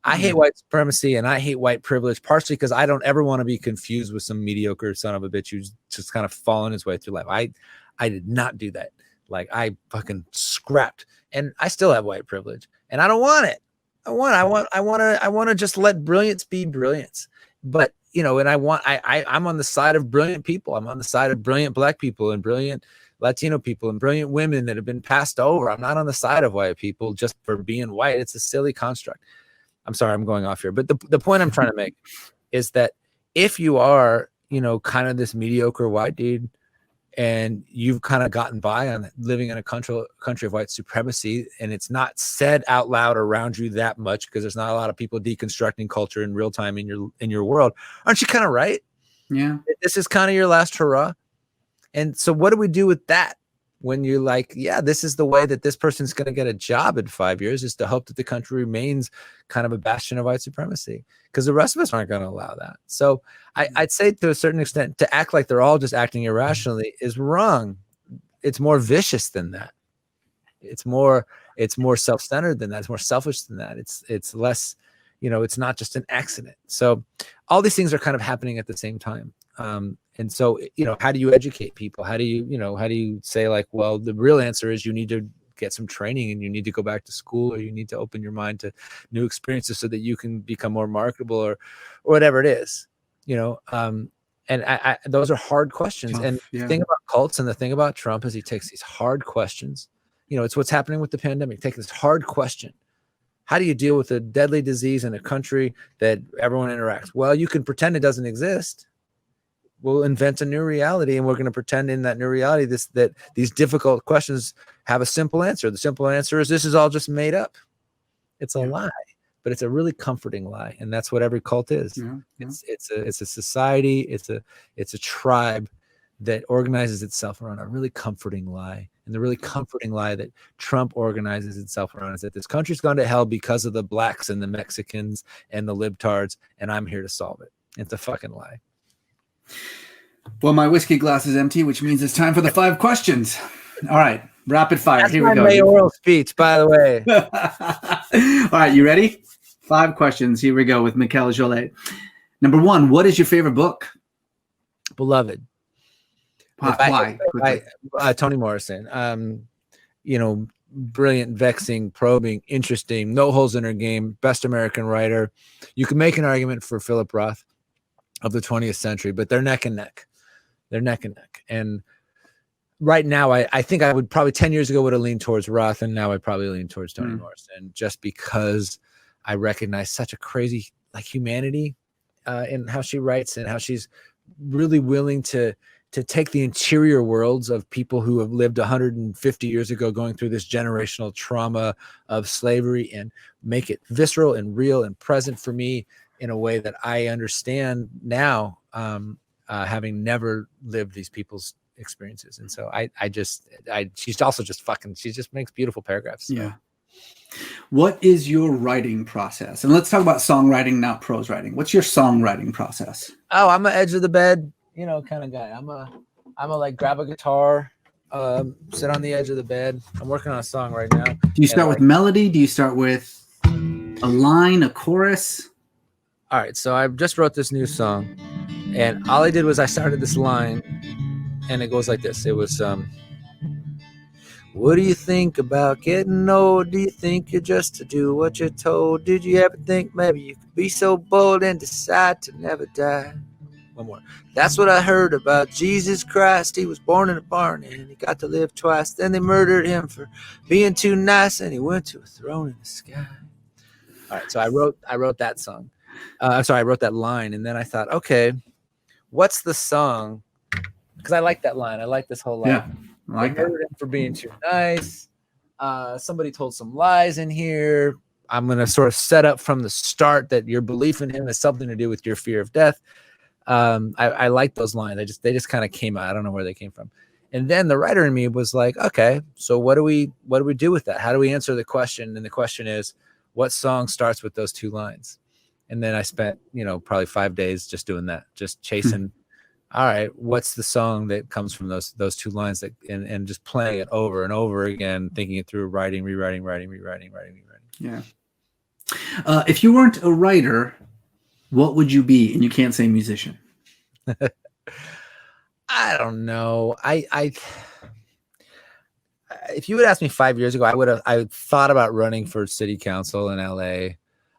I hate white supremacy and I hate white privilege, partially because I don't ever want to be confused with some mediocre son of a bitch who's just kind of falling his way through life. I did not do that. Like I fucking scrapped, and I still have white privilege, and I don't want it. I want to just let brilliance be brilliance. But you know, and I'm on the side of brilliant people. I'm on the side of brilliant Black people and brilliant Latino people and brilliant women that have been passed over. I'm not on the side of white people just for being white. It's a silly construct. I'm sorry, I'm going off here. But the point I'm trying to make is that if you are, you know, kind of this mediocre white dude and you've kind of gotten by on living in a country of white supremacy, and it's not said out loud around you that much because there's not a lot of people deconstructing culture in real time in your world. Aren't you kind of right? Yeah. This is kind of your last hurrah. And so what do we do with that? When you're like, yeah, this is the way that this person's going to get a job in 5 years, is to hope that the country remains kind of a bastion of white supremacy, because the rest of us aren't going to allow that. So I'd say to a certain extent, to act like they're all just acting irrationally is wrong. It's more vicious than that. It's more self-centered than that. It's more selfish than that. It's less, you know, it's not just an accident. So all these things are kind of happening at the same time. And so, you know, how do you educate people? How do you say like, well, the real answer is you need to get some training and you need to go back to school, or you need to open your mind to new experiences so that you can become more marketable or whatever it is, you know? And I those are hard questions. Tough, and the thing about cults and the thing about Trump is he takes these hard questions. You know, it's what's happening with the pandemic. Take this hard question. How do you deal with a deadly disease in a country that everyone interacts? Well, you can pretend it doesn't exist. We'll invent a new reality, and we're going to pretend in that new reality that these difficult questions have a simple answer. The simple answer is this is all just made up. It's a lie, but it's a really comforting lie, and that's what every cult is. It's a society. It's a tribe that organizes itself around a really comforting lie. And the really comforting lie that Trump organizes itself around is that this country's gone to hell because of the blacks and the Mexicans and the libtards, and I'm here to solve it. It's a fucking lie. Well, my whiskey glass is empty, which means it's time for the 5 questions. All right, rapid fire. That's Here we go. my mayoral speech, by the way. All right, you ready? 5 questions. Here we go with Mikel Jollett. Number 1, what is your favorite book? Beloved. Why? Toni Morrison. You know, brilliant, vexing, probing, interesting, no holes in her game, best American writer. You can make an argument for Philip Roth of the 20th century, but they're neck and neck. They're neck and neck. And right now, I think I would probably 10 years ago would have leaned towards Roth, and now I'd probably lean towards Toni Morrison, just because I recognize such a crazy like humanity in how she writes and how she's really willing to take the interior worlds of people who have lived 150 years ago, going through this generational trauma of slavery, and make it visceral and real and present for me in a way that I understand now, having never lived these people's experiences. And so she's also just she just makes beautiful paragraphs. So. Yeah. What is your writing process? And let's talk about songwriting, not prose writing. What's your songwriting process? Oh, I'm an edge of the bed, kind of guy. I'm a like grab a guitar, sit on the edge of the bed. I'm working on a song right now. Do you start with melody? Do you start with a line, a chorus? All right. So I just wrote this new song, and all I did was I started this line, and it goes like this. It was, what do you think about getting old? Do you think you're just to do what you're told? Did you ever think maybe you could be so bold and decide to never die? One more. That's what I heard about Jesus Christ. He was born in a barn and he got to live twice. Then they murdered him for being too nice, and he went to a throne in the sky. All right, so I wrote that song. I wrote that line, and then I thought, okay, what's the song? Because I like that line. I like this whole line. Yeah, I like that. Murdered him for being too nice. Somebody told some lies in here. I'm going to sort of set up from the start that your belief in him has something to do with your fear of death. I like those lines. They just kind of came out. I don't know where they came from. And then the writer in me was like, okay, so what do we do with that? How do we answer the question? And the question is, what song starts with those two lines? And then I spent, probably 5 days just doing that, just chasing. All right, what's the song that comes from those two lines, and just playing it over and over again, thinking it through, rewriting. Yeah. If you weren't a writer, what would you be? And you can't say musician. I don't know. If you would ask me 5 years ago, I thought about running for city council in LA.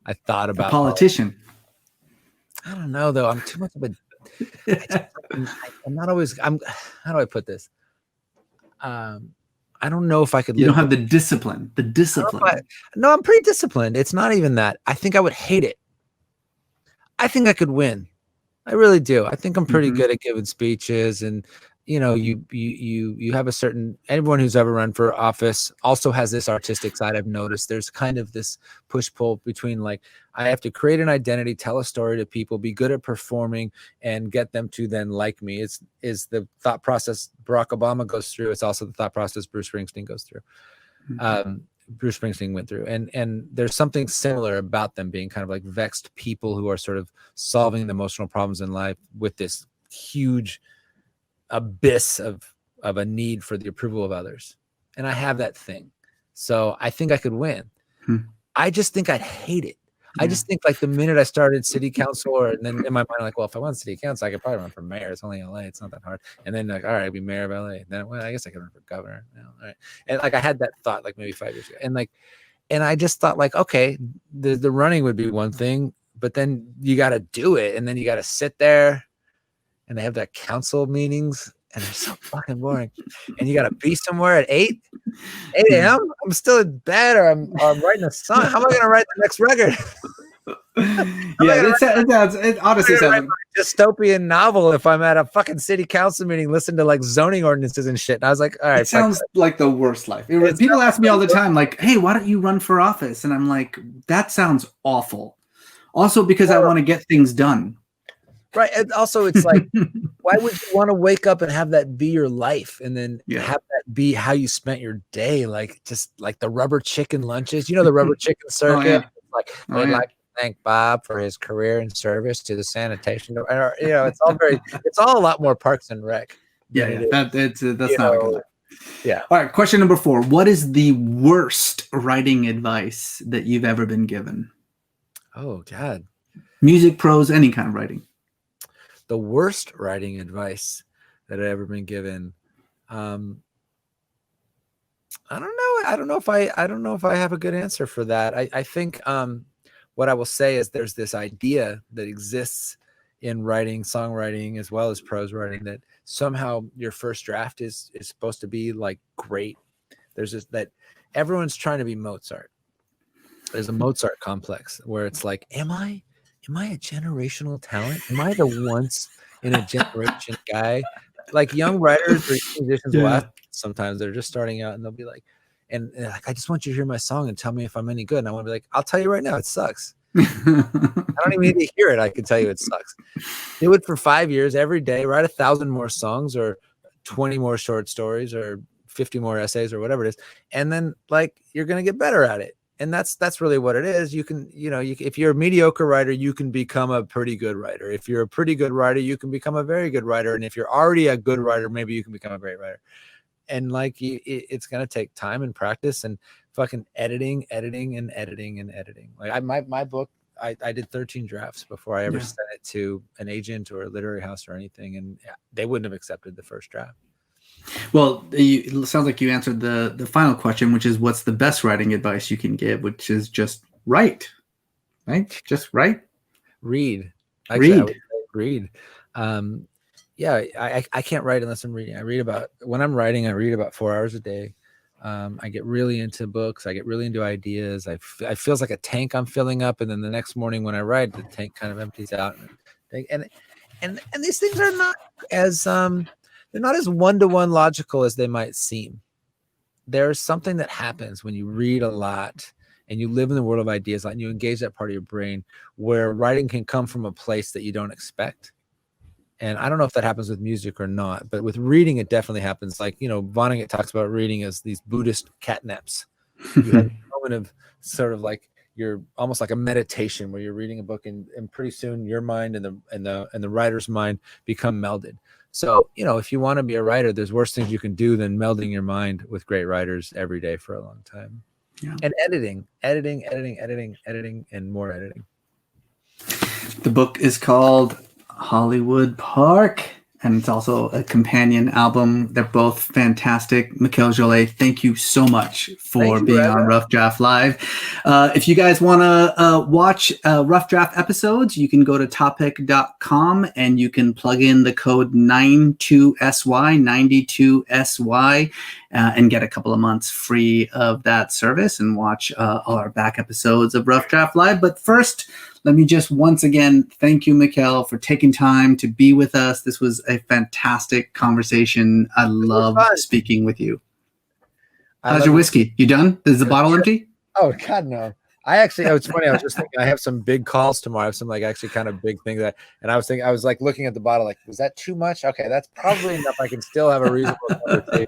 I thought about a politician. I don't know though. I'm too much of a I'm not always. How do I put this? I don't know if I could. You don't have the discipline. No, I'm pretty disciplined. It's not even that. I think I would hate it. I think I could win. I really do. I think I'm pretty good at giving speeches, and you have a certain. Everyone who's ever run for office also has this artistic side. I've noticed there's kind of this push pull between like I have to create an identity, tell a story to people, be good at performing, and get them to then like me. Is the thought process Barack Obama goes through. It's also the thought process Bruce Springsteen goes through. Bruce Springsteen went through, and there's something similar about them being kind of like vexed people who are sort of solving the emotional problems in life with this huge abyss of a need for the approval of others. And I have that thing. So I think I could win. I just think I'd hate it. I just think like the minute I started city council, and then in my mind, like, well, if I won city council, I could probably run for mayor. It's only LA. It's not that hard. And then like, all right, I'd be mayor of LA. Then, well, I guess I could run for governor. All right. And like, I had that thought like maybe 5 years ago. And I just thought like, okay, the running would be one thing, but then you got to do it. And then you got to sit there, and they have that council meetings, and they're so fucking boring. And you got to be somewhere at 8 a.m. I'm still in bed, or I'm writing a song. How am I going to write the next record? It honestly sounds a dystopian novel if I'm at a fucking city council meeting, listen to like zoning ordinances and shit. And I was like, all right. It sounds like the worst life. People ask me all the time, like, hey, why don't you run for office? And I'm like, that sounds awful. Also because I want to get things done. Right. And also it's like, why would you want to wake up and have that be your life, and then have that be how you spent your day? Like just like the rubber chicken lunches, the rubber chicken circuit. I'd like to thank Bob for his career and service to the sanitation. It's all a lot more Parks and Rec. That's not a good life. Yeah. All right. Question number 4. What is the worst writing advice that you've ever been given? Oh God. Music, prose, any kind of writing. The worst writing advice that I've ever been given. I don't know. I don't know if I have a good answer for that. I think what I will say is there's this idea that exists in writing, songwriting, as well as prose writing, that somehow your first draft is supposed to be like great. There's this that everyone's trying to be Mozart. There's a Mozart complex where it's like, am I a generational talent? Am I the once in a generation guy? Like young writers or musicians will ask sometimes, they're just starting out and they'll be like, and like, I just want you to hear my song and tell me if I'm any good. And I want to be like, I'll tell you right now, it sucks. I don't even need to hear it. I can tell you it sucks. Do it for 5 years every day, write 1,000 more songs or 20 more short stories or 50 more essays or whatever it is. And then like, you're going to get better at it. And that's really what it is. You can, if you're a mediocre writer, you can become a pretty good writer. If you're a pretty good writer, you can become a very good writer. And if you're already a good writer, maybe you can become a great writer. And like, it's going to take time and practice and fucking editing. Like my book, I did 13 drafts before I ever sent it to an agent or a literary house or anything. And they wouldn't have accepted the first draft. Well, it sounds like you answered the final question, which is what's the best writing advice you can give, which is just write, right? Just write. Read. Actually, I would say read. I can't write unless I'm reading. When I'm writing, I read about 4 hours a day. I get really into books. I get really into ideas. I feels like a tank I'm filling up. And then the next morning when I write, the tank kind of empties out. And these things are not as, they're not as one-to-one logical as they might seem. There's something that happens when you read a lot and you live in the world of ideas and you engage that part of your brain where writing can come from a place that you don't expect. And I don't know if that happens with music or not, but with reading, it definitely happens. Like, Vonnegut talks about reading as these Buddhist catnaps. You have a moment of sort of like you're almost like a meditation where you're reading a book and pretty soon your mind and the writer's mind become melded. So, if you want to be a writer, there's worse things you can do than melding your mind with great writers every day for a long time. Yeah. And editing, and more editing. The book is called Hollywood Park, and it's also a companion album. They're both fantastic. Mikel Jollett, thank you so much for being on Rough Draft Live. If you guys want to watch Rough Draft episodes, you can go to topic.com and you can plug in the code 92SY, and get a couple of months free of that service and watch all our back episodes of Rough Draft Live. But first, let me just once again thank you, Mikel, for taking time to be with us. This was a fantastic conversation. I love speaking with you. How's your whiskey? You done? Is the bottle empty? Oh, God, no. It's funny. I was just thinking I have some big calls tomorrow. I have some actually kind of big things and I was looking at the bottle like, was that too much? Okay, that's probably enough. I can still have a reasonable conversation.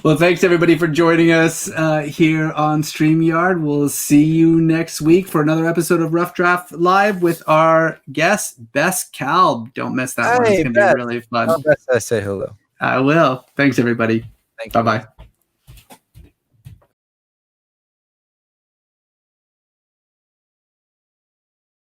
Well, thanks everybody for joining us here on StreamYard. We'll see you next week for another episode of Rough Draft Live with our guest, Bess Kalb. Don't miss that one. It's going to be really fun. Bess, I say hello. I will. Thanks everybody. Thank you. Bye-bye.